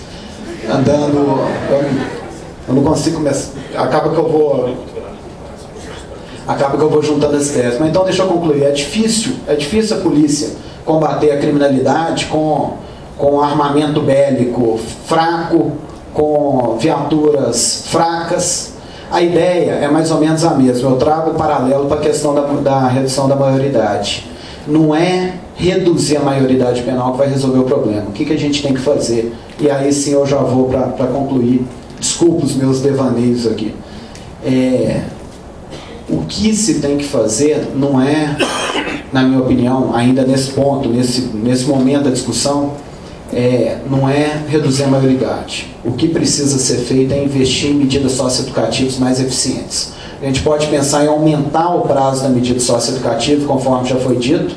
Eu não consigo começar, acaba que eu vou juntando as ideias. Mas então deixa eu concluir, é difícil a polícia combater a criminalidade com armamento bélico fraco, com viaturas fracas. A ideia é mais ou menos a mesma. Eu trago o paralelo para a questão da redução da maioridade. Não é reduzir a maioridade penal que vai resolver o problema. O que a gente tem que fazer? E aí sim eu já vou para concluir. Desculpa os meus devaneios aqui. O que se tem que fazer não é, na minha opinião, ainda nesse ponto, nesse momento da discussão, não é reduzir a maioridade. O que precisa ser feito é investir em medidas socioeducativas mais eficientes. A gente pode pensar em aumentar o prazo da medida socioeducativa, conforme já foi dito,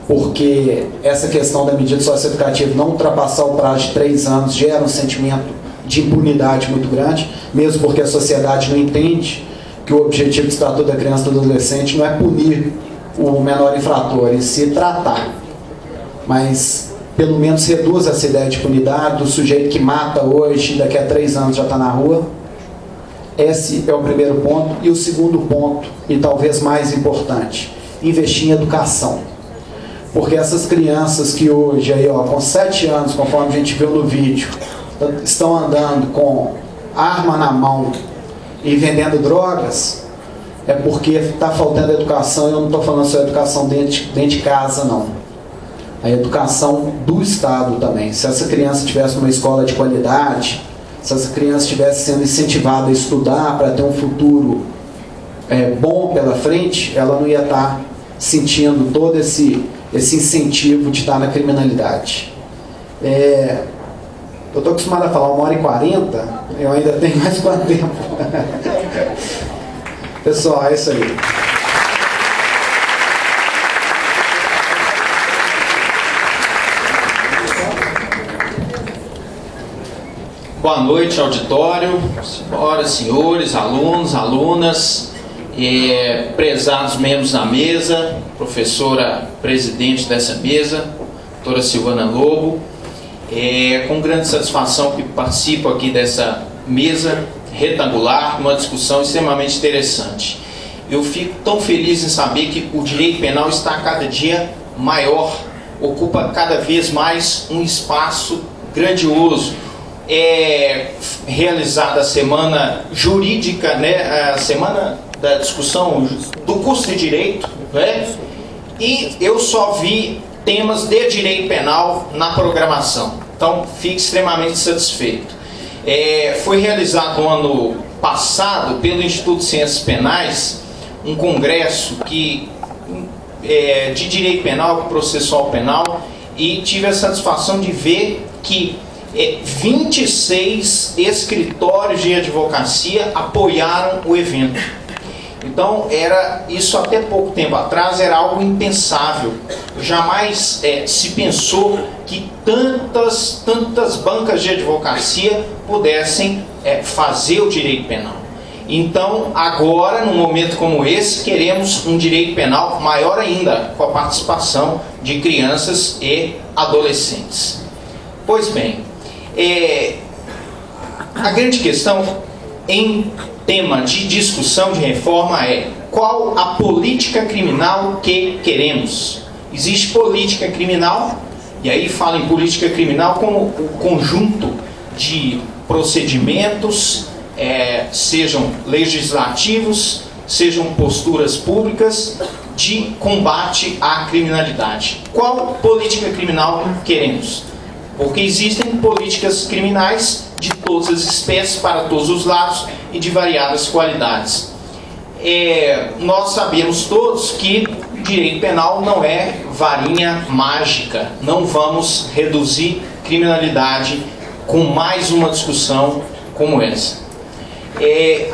porque essa questão da medida socioeducativa não ultrapassar o prazo de 3 anos gera um sentimento de impunidade muito grande, mesmo porque a sociedade não entende que o objetivo do Estatuto da Criança e do Adolescente não é punir o menor infrator, e se tratar. Mas pelo menos reduz essa ideia de punidade do sujeito que mata hoje, daqui a 3 anos já está na rua. Esse é o primeiro ponto. E o segundo ponto, e talvez mais importante, investir em educação. Porque essas crianças que hoje, aí, com 7 anos, conforme a gente viu no vídeo, estão andando com arma na mão e vendendo drogas, é porque está faltando educação. Eu não estou falando só educação dentro de casa, não. A educação do Estado também. Se essa criança tivesse uma escola de qualidade, se essa criança estivesse sendo incentivada a estudar para ter um futuro bom pela frente, ela não ia estar sentindo todo esse esse incentivo de estar na criminalidade. Eu estou acostumado a falar 1h40, eu ainda tenho mais quanto tempo? Pessoal, é isso aí. Boa noite, auditório, senhoras, senhores, alunos, alunas, prezados membros da mesa, professora presidente dessa mesa, doutora Silvana Lobo. Com grande satisfação que participo aqui dessa mesa retangular, uma discussão extremamente interessante. Eu fico tão feliz em saber que o direito penal está cada dia maior, ocupa cada vez mais um espaço grandioso. Realizada a semana jurídica, né, a semana da discussão do curso de Direito, né, e eu só vi temas de direito penal na programação, então fico extremamente satisfeito. Foi realizado no ano passado pelo Instituto de Ciências Penais um congresso de direito penal, processual penal, e tive a satisfação de ver que 26 escritórios de advocacia apoiaram o evento. Então, isso até pouco tempo atrás era algo impensável. Jamais se pensou que tantas bancas de advocacia pudessem fazer o direito penal. Então, agora, num momento como esse, queremos um direito penal maior ainda, com a participação de crianças e adolescentes. Pois bem, a grande questão em tema de discussão de reforma é: qual a política criminal que queremos? Existe política criminal, e aí falo em política criminal como o conjunto de procedimentos, sejam legislativos, sejam posturas públicas de combate à criminalidade. Qual política criminal queremos? Porque existem políticas criminais de todas as espécies, para todos os lados e de variadas qualidades. Nós sabemos todos que direito penal não é varinha mágica. Não vamos reduzir criminalidade com mais uma discussão como essa.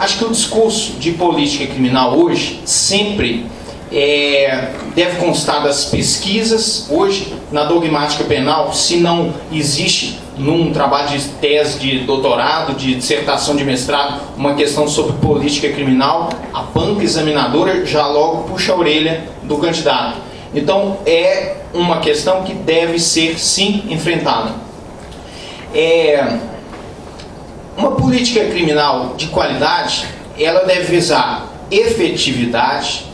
Acho que o discurso de política criminal hoje sempre deve constar das pesquisas. Hoje, na dogmática penal, se não existe num trabalho de tese de doutorado, de dissertação de mestrado, uma questão sobre política criminal, a banca examinadora já logo puxa a orelha do candidato. Então, é uma questão que deve ser, sim, enfrentada. Uma política criminal de qualidade, ela deve visar efetividade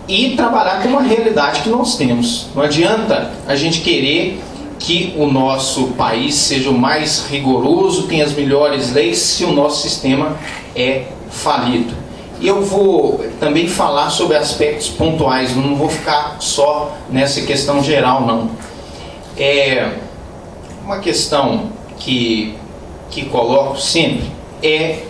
e trabalhar com uma realidade que nós temos. Não adianta a gente querer que o nosso país seja o mais rigoroso, tenha as melhores leis, se o nosso sistema é falido. E eu vou também falar sobre aspectos pontuais, não vou ficar só nessa questão geral, não. Uma questão que coloco sempre é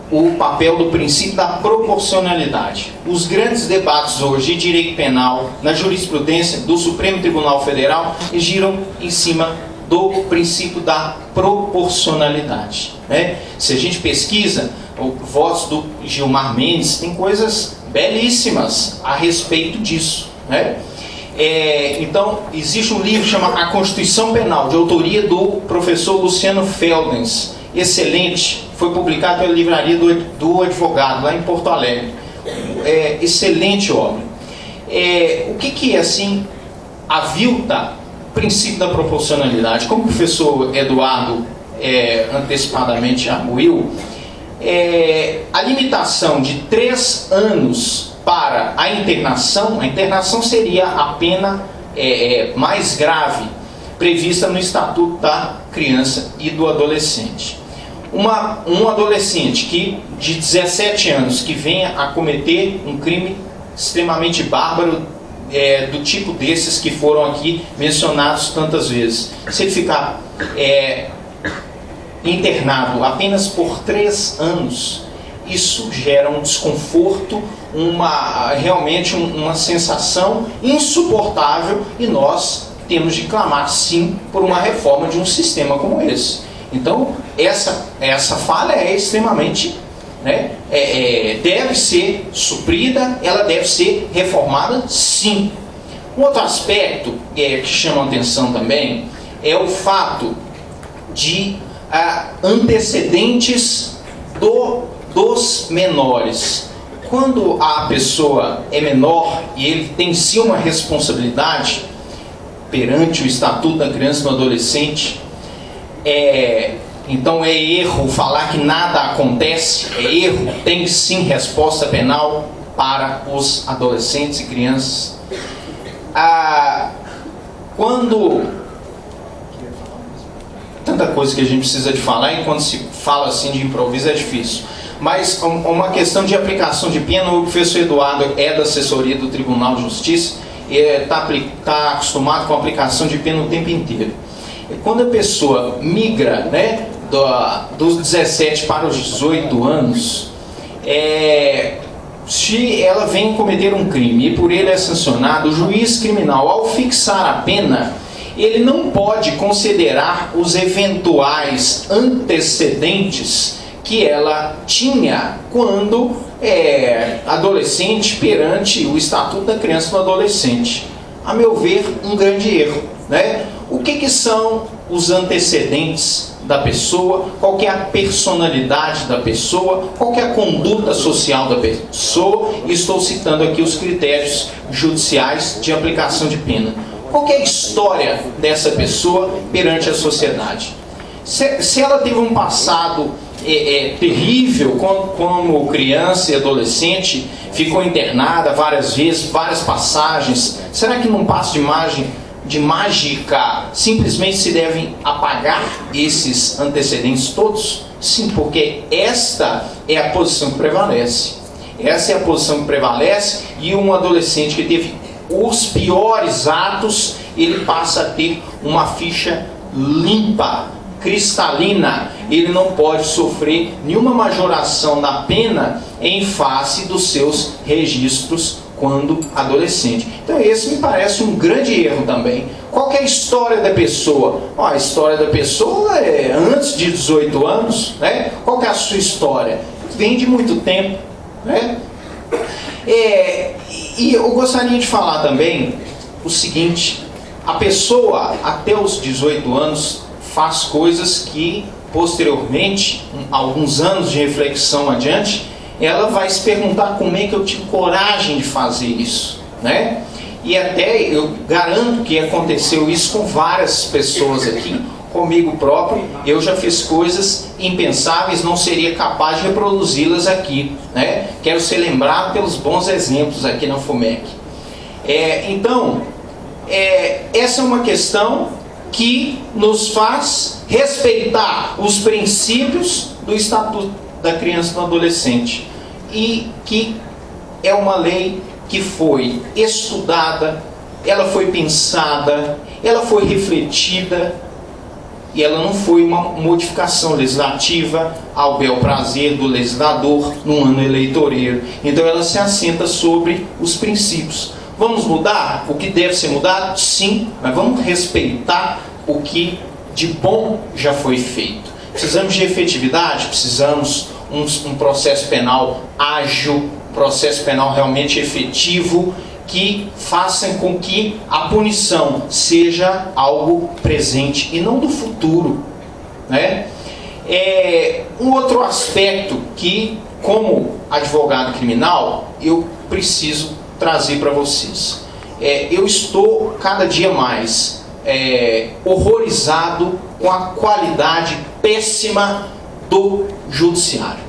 o papel do princípio da proporcionalidade. Os grandes debates hoje de direito penal, na jurisprudência do Supremo Tribunal Federal, giram em cima do princípio da proporcionalidade, né? Se a gente pesquisa votos do Gilmar Mendes, tem coisas belíssimas a respeito disso, né? Então, existe um livro chamado A Constituição Penal, de autoria do professor Luciano Feldens, excelente, foi publicado pela Livraria do Advogado, lá em Porto Alegre. Excelente obra. O que é, assim, avilta o princípio da proporcionalidade? Como o professor Eduardo antecipadamente arguiu, a limitação de 3 anos para a internação seria a pena mais grave prevista no Estatuto da Criança e do Adolescente. Um adolescente de 17 anos que venha a cometer um crime extremamente bárbaro, do tipo desses que foram aqui mencionados tantas vezes, se ele ficar internado apenas por 3 anos, isso gera um desconforto, realmente uma sensação insuportável, e nós temos de clamar sim por uma reforma de um sistema como esse. Então essa falha é extremamente, né, deve ser suprida, ela deve ser reformada sim. Um outro aspecto que chama a atenção também é o fato de antecedentes dos menores. Quando a pessoa é menor e ele tem sim uma responsabilidade perante o Estatuto da Criança e do Adolescente, então é erro falar que nada acontece, é erro, tem sim resposta penal para os adolescentes e crianças. Tanta coisa que a gente precisa de falar, e quando se fala assim de improviso é difícil. Mas uma questão de aplicação de pena, o professor Eduardo é da assessoria do Tribunal de Justiça e está acostumado com a aplicação de pena o tempo inteiro. Quando a pessoa migra, né, dos 17 para os 18 anos, se ela vem cometer um crime e por ele é sancionado, o juiz criminal, ao fixar a pena, ele não pode considerar os eventuais antecedentes que ela tinha quando adolescente perante o Estatuto da Criança e do Adolescente. A meu ver, um grande erro, né? O que são os antecedentes da pessoa? Qual que é a personalidade da pessoa? Qual que é a conduta social da pessoa? Estou citando aqui os critérios judiciais de aplicação de pena. Qual que é a história dessa pessoa perante a sociedade? Se ela teve um passado terrível como criança e adolescente, ficou internada várias vezes, várias passagens, será que num passo de mágica simplesmente se devem apagar esses antecedentes todos? Sim, porque esta é a posição que prevalece. Essa é a posição que prevalece, e um adolescente que teve os piores atos, ele passa a ter uma ficha limpa, cristalina. Ele não pode sofrer nenhuma majoração da pena em face dos seus registros quando adolescente. Então esse me parece um grande erro também. Qual que é a história da pessoa? A história da pessoa é antes de 18 anos, né? Qual que é a sua história? Vem de muito tempo, né? E eu gostaria de falar também o seguinte: a pessoa até os 18 anos faz coisas que posteriormente, alguns anos de reflexão adiante, ela vai se perguntar como é que eu tive coragem de fazer isso, né? E até eu garanto que aconteceu isso com várias pessoas aqui, comigo próprio. Eu já fiz coisas impensáveis, não seria capaz de reproduzi-las aqui, né? Quero ser lembrado pelos bons exemplos aqui na FUMEC. Então, essa é uma questão que nos faz respeitar os princípios do Estatuto da Criança e do Adolescente, e que é uma lei que foi estudada, ela foi pensada, ela foi refletida, e ela não foi uma modificação legislativa ao bel prazer do legislador num ano eleitoreiro. Então ela se assenta sobre os princípios. Vamos mudar o que deve ser mudado? Sim, mas vamos respeitar o que de bom já foi feito. Precisamos de efetividade, precisamos um processo penal ágil, processo penal realmente efetivo, que façam com que a punição seja algo presente e não do futuro, né? Um outro aspecto que, como advogado criminal, eu preciso trazer para vocês. Eu estou cada dia mais horrorizado com a qualidade péssima do judiciário.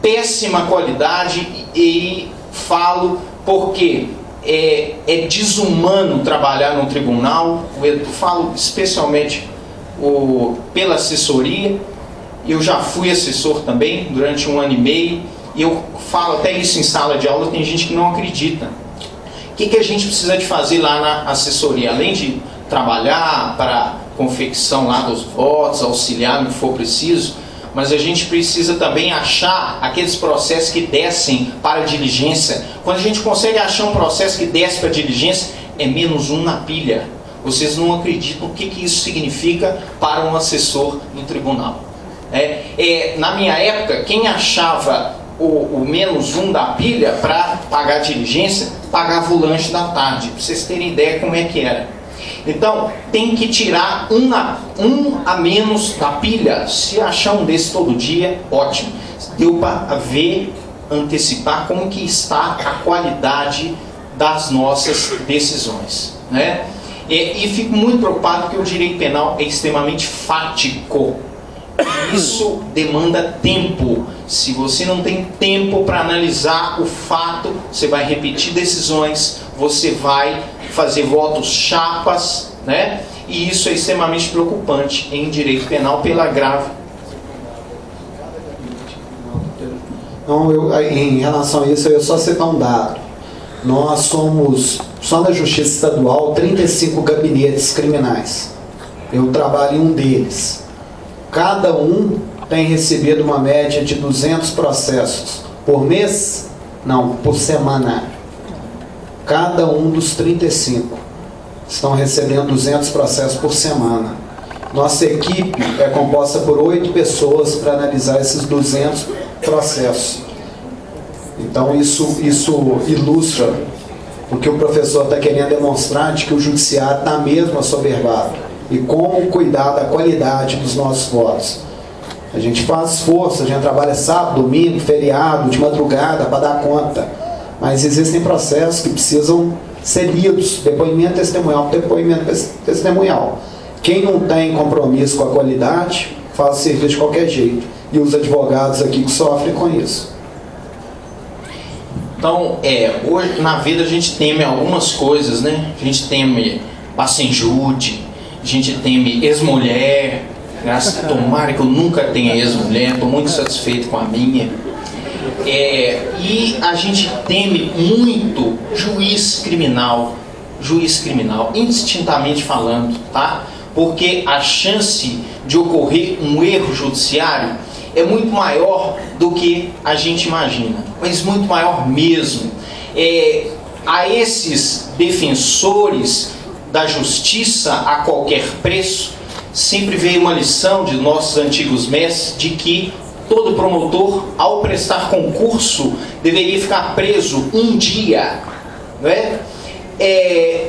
Péssima qualidade, e falo porque é desumano trabalhar no tribunal. Eu falo especialmente pela assessoria. Eu já fui assessor também durante 1 ano e meio, e eu falo até isso em sala de aula, tem gente que não acredita. O que a gente precisa de fazer lá na assessoria? Além de trabalhar para confecção lá dos votos, auxiliar no que for preciso, mas a gente precisa também achar aqueles processos que descem para a diligência. Quando a gente consegue achar um processo que desce para a diligência, é -1 na pilha. Vocês não acreditam o que isso significa para um assessor no tribunal. Na minha época, quem achava o -1 da pilha para pagar a diligência, pagava o lanche da tarde, para vocês terem ideia como é que era. Então, tem que tirar um a menos da pilha. Se achar um desse todo dia, ótimo. Deu para ver, antecipar como que está a qualidade das nossas decisões, né? E fico muito preocupado porque o direito penal é extremamente fático. Isso demanda tempo. Se você não tem tempo para analisar o fato, você vai repetir decisões, você vai fazer votos chapas, né? E isso é extremamente preocupante em direito penal pela grave. Então, em relação a isso, eu ia só citar um dado. Nós somos, só na Justiça Estadual, 35 gabinetes criminais. Eu trabalho em um deles. Cada um tem recebido uma média de 200 processos por mês? Não, por semana. Cada um dos 35 estão recebendo 200 processos por semana. Nossa equipe é composta por 8 pessoas para analisar esses 200 processos. Então isso ilustra o que o professor está querendo demonstrar, de que o judiciário está mesmo assoberbado. E como cuidar da qualidade dos nossos votos. A gente faz esforço, a gente trabalha sábado, domingo, feriado, de madrugada para dar conta. Mas existem processos que precisam ser lidos, depoimento testemunhal. Quem não tem compromisso com a qualidade, faz o serviço de qualquer jeito. E os advogados aqui que sofrem com isso. Então, hoje na vida a gente teme algumas coisas, né? A gente teme passenjude, a gente teme ex-mulher. Tomara que eu nunca tenha ex-mulher, estou muito satisfeito com a minha. E a gente teme muito juiz criminal, indistintamente falando, tá? Porque a chance de ocorrer um erro judiciário é muito maior do que a gente imagina, mas muito maior mesmo. A esses defensores da justiça a qualquer preço, sempre veio uma lição de nossos antigos mestres de que todo promotor, ao prestar concurso, deveria ficar preso um dia, não é?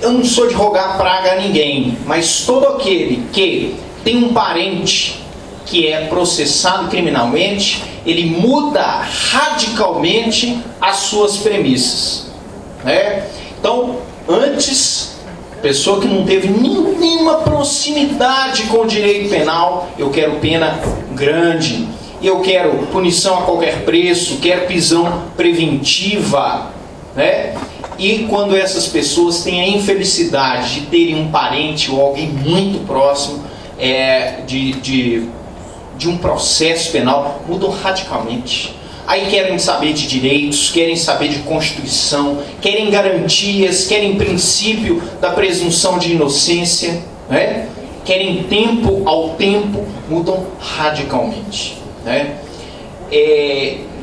Eu não sou de rogar praga a ninguém, mas todo aquele que tem um parente que é processado criminalmente, ele muda radicalmente as suas premissas, né? Então, antes, pessoa que não teve nenhuma proximidade com o direito penal, eu quero pena grande, eu quero punição a qualquer preço, quero prisão preventiva, né? E quando essas pessoas têm a infelicidade de terem um parente ou alguém muito próximo de um processo penal, mudam radicalmente. Aí querem saber de direitos, querem saber de Constituição, querem garantias, querem princípio da presunção de inocência, né? Querem tempo ao tempo, mudam radicalmente, né?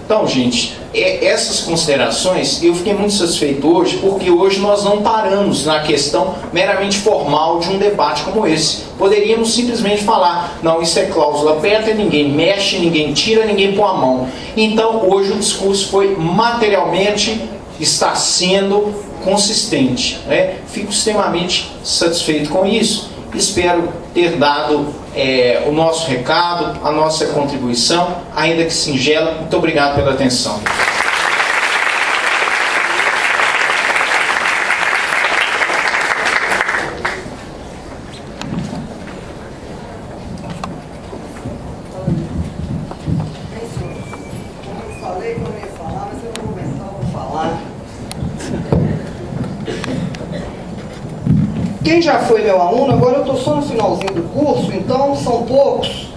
Então, gente, essas considerações, eu fiquei muito satisfeito hoje, porque hoje nós não paramos na questão meramente formal de um debate como esse. Poderíamos simplesmente falar, não, isso é cláusula aberta, ninguém mexe, ninguém tira, ninguém põe a mão. Então, hoje o discurso foi materialmente, está sendo consistente, né? Fico extremamente satisfeito com isso. Espero ter dado o nosso recado, a nossa contribuição, ainda que singela. Muito obrigado pela atenção. Quem já foi meu aluno, agora eu estou só no finalzinho do curso, então são poucos,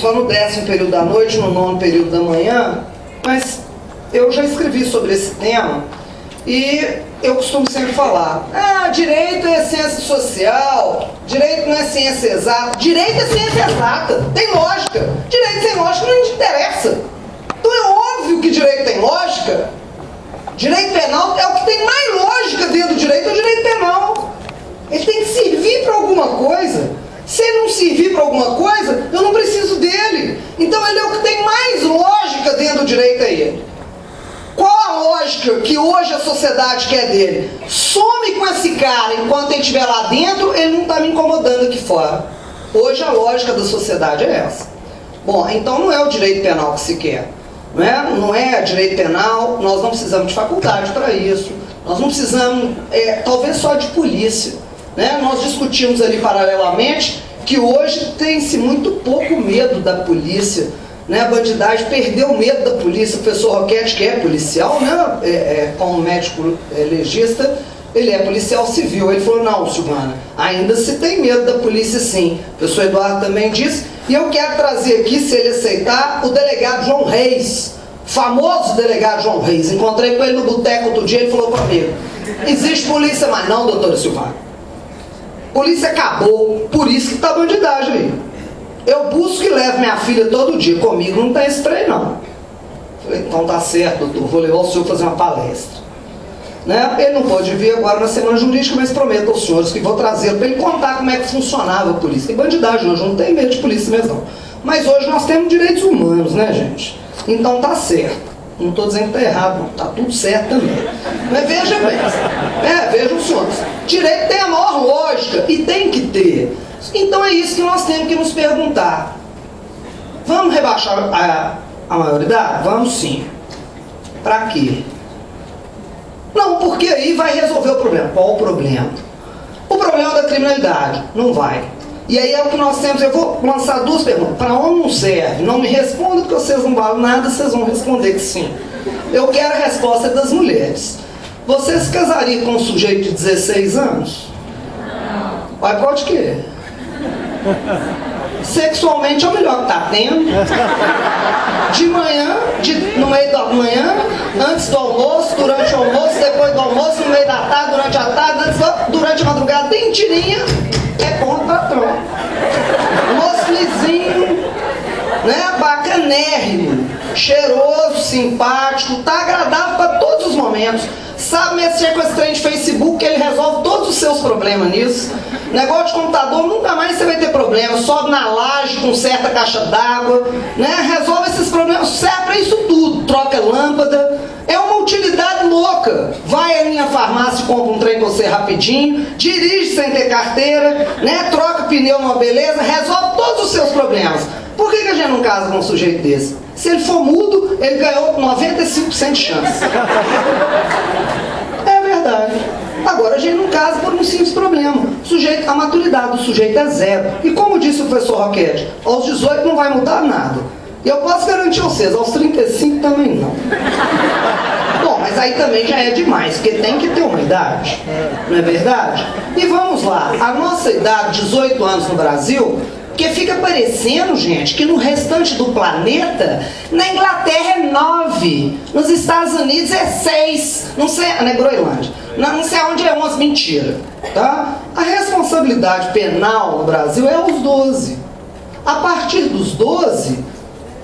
só no 10º período da noite, no 9º período da manhã, mas eu já escrevi sobre esse tema E eu costumo sempre falar, direito é ciência social, direito não é ciência exata. Direito é ciência exata, tem lógica. Direito sem lógica não interessa. Então é óbvio que direito tem lógica. Direito penal é o que tem mais lógica dentro do direito, é o direito penal. Ele tem que servir para alguma coisa. Se ele não servir para alguma coisa, eu não preciso dele. Então ele é o que tem mais lógica dentro do direito, é ele. Qual a lógica que hoje a sociedade quer dele? Some com esse cara enquanto ele estiver lá dentro, ele não está me incomodando aqui fora. Hoje a lógica da sociedade é essa. Bom, então não é o direito penal que se quer. Não é direito penal, nós não precisamos de faculdade para isso. Nós não precisamos, talvez só de polícia. Nós discutimos ali paralelamente que hoje tem-se muito pouco medo da polícia. A bandidagem perdeu o medo da polícia. O professor Roquete, que é policial, como médico legista, ele é policial civil. Ele falou, não, Silvana, ainda se tem medo da polícia sim. O professor Eduardo também disse. E eu quero trazer aqui, se ele aceitar, o delegado João Reis, famoso delegado João Reis. Encontrei com ele no boteco outro dia, ele falou comigo, existe polícia mais não, doutora Silvana. Polícia acabou, por isso que tá bandidagem aí. Eu busco e levo minha filha todo dia. Comigo não tem esse trem, não. Falei, então tá certo, doutor. Vou levar o senhor fazer uma palestra. Ele não pôde vir agora na semana jurídica, mas prometo aos senhores que vou trazê-lo para ele contar como é que funcionava a polícia. Tem bandidagem hoje, não tem medo de polícia mesmo, não. Mas hoje nós temos direitos humanos, gente? Então tá certo. Não estou dizendo que está errado, não. Está tudo certo também. Mas veja bem. Vejam os senhores. Direito tem a maior lógica e tem que ter. Então é isso que nós temos que nos perguntar. Vamos rebaixar a maioridade? Vamos sim. Para quê? Não, porque aí vai resolver o problema. Qual o problema? O problema da criminalidade. Não vai. E aí é o que nós temos. Eu vou lançar duas perguntas. Para onde não serve? Não me respondam, porque vocês não valem nada, vocês vão responder que sim. Eu quero a resposta das mulheres. Você se casaria com um sujeito de 16 anos? Vai, pode quê? Sexualmente é o melhor que está tendo. De manhã, no meio da manhã, antes do almoço, durante o almoço, depois do almoço, no meio da tarde, durante a tarde, durante a madrugada, tem tirinha, é bom o patrão. Moço lisinho, bacanérrimo, cheiroso, simpático, tá agradável para todos os momentos. Sabe mexer com esse trem de Facebook, que ele resolve todos os seus problemas nisso. Negócio de computador, nunca mais você vai ter problema. Sobe na laje, conserta a caixa d'água, resolve esses problemas, serve para isso tudo. Troca lâmpada, é uma utilidade louca. Vai ali na farmácia e compra um trem com você rapidinho, dirige sem ter carteira, troca pneu numa beleza, resolve todos os seus problemas. Por que a gente não casa com um sujeito desse? Se ele for mudo, ele ganhou 95% de chance. É verdade. Agora a gente não casa por um simples problema. A maturidade do sujeito é zero. E como disse o professor Roquete, aos 18 não vai mudar nada. E eu posso garantir a vocês, aos 35 também não. Bom, mas aí também já é demais, porque tem que ter uma idade. Não é verdade? E vamos lá, a nossa idade, 18 anos no Brasil, porque fica parecendo, gente, que no restante do planeta, na Inglaterra é 9, nos Estados Unidos é 6, não sei, na Groenlândia, não sei onde é 11, mentira, tá? A responsabilidade penal no Brasil é aos 12. A partir dos 12,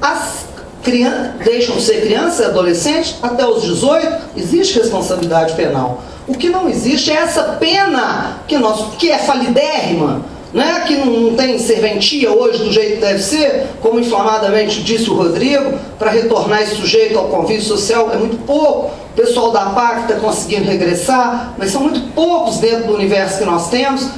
as crianças deixam de ser crianças e adolescentes, até os 18, existe responsabilidade penal. O que não existe é essa pena que é falidérrima, que não tem serventia hoje do jeito que deve ser, como inflamadamente disse o Rodrigo, para retornar esse sujeito ao convívio social é muito pouco. O pessoal da PAC está conseguindo regressar, mas são muito poucos dentro do universo que nós temos.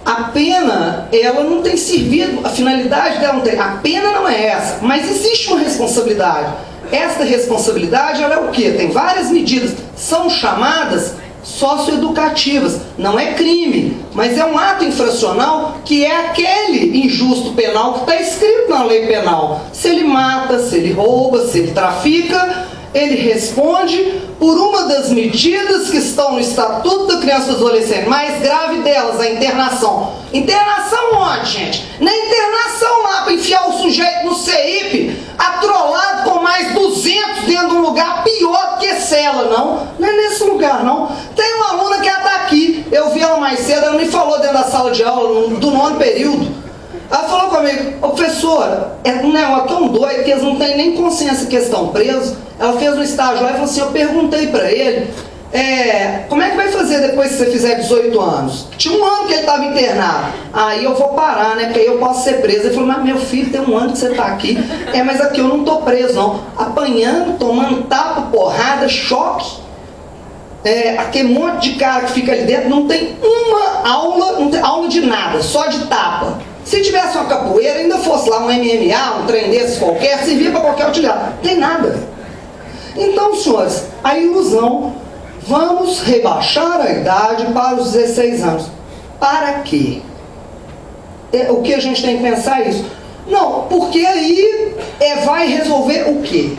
A pena, ela não tem servido, a finalidade dela não tem, a pena não é essa, mas existe uma responsabilidade. Esta responsabilidade, ela é o quê? Tem várias medidas, são chamadas socioeducativas, não é crime, mas é um ato infracional que é aquele injusto penal que está escrito na lei penal. Se ele mata, se ele rouba, se ele trafica, ele responde por uma das medidas que estão no Estatuto da Criança e do Adolescente. Mais grave delas, a internação. Internação onde, gente? Na internação lá, para enfiar o sujeito no CEIP, atrolado com mais 200 dentro de um lugar pior do que cela, não. Não é nesse lugar, não. Tem uma aluna que ela está aqui, eu vi ela mais cedo, ela me falou dentro da sala de aula, do 9º período. Ela falou comigo, ô professora, é um negócio tão doido que eles não têm nem consciência que eles estão presos. Ela fez um estágio lá e falou assim, eu perguntei para ele, como é que vai fazer depois que você fizer 18 anos? Tinha um ano que ele estava internado. Aí eu vou parar, né? Porque aí eu posso ser preso. Ele falou, mas meu filho, tem um ano que você está aqui. Mas aqui eu não estou preso, não. Apanhando, tomando tapa, porrada, choque. Aquele monte de cara que fica ali dentro, não tem uma aula, não tem aula de nada, só de tapa. Se tivesse uma capoeira, ainda fosse lá um MMA, um trem desses qualquer, servia para qualquer utilidade. Não tem nada. Então, senhores, a ilusão, vamos rebaixar a idade para os 16 anos. Para quê? O que a gente tem que pensar é isso. Não, porque aí vai resolver o quê?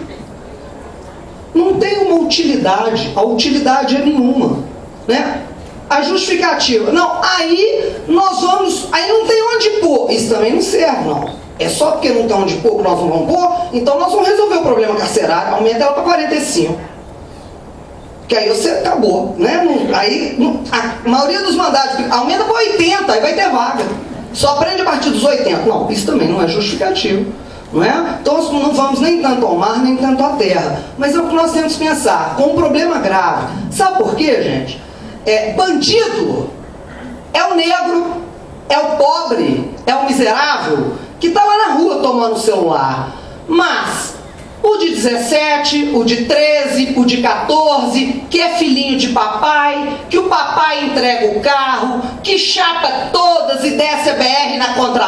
Não tem uma utilidade, a utilidade é nenhuma, né? A justificativa, não, aí nós vamos, aí não tem onde pôr, isso também não serve, não. É só porque não tem onde pôr que nós não vamos pôr, então nós vamos resolver o problema carcerário, aumenta ela para 45. Que aí você acabou, né? A maioria dos mandados aumenta para 80, aí vai ter vaga. Só aprende a partir dos 80. Não, isso também não é justificativo. Não é? Então não vamos nem tanto ao mar, nem tanto à terra. Mas é o que nós temos que pensar, com um problema grave. Sabe por quê, gente? Bandido é o negro, é o pobre, é o miserável que está lá na rua tomando o celular. Mas o de 17, o de 13, o de 14, que é filhinho de papai, que o papai entrega o carro, que chapa todas e desce a BR na contramão,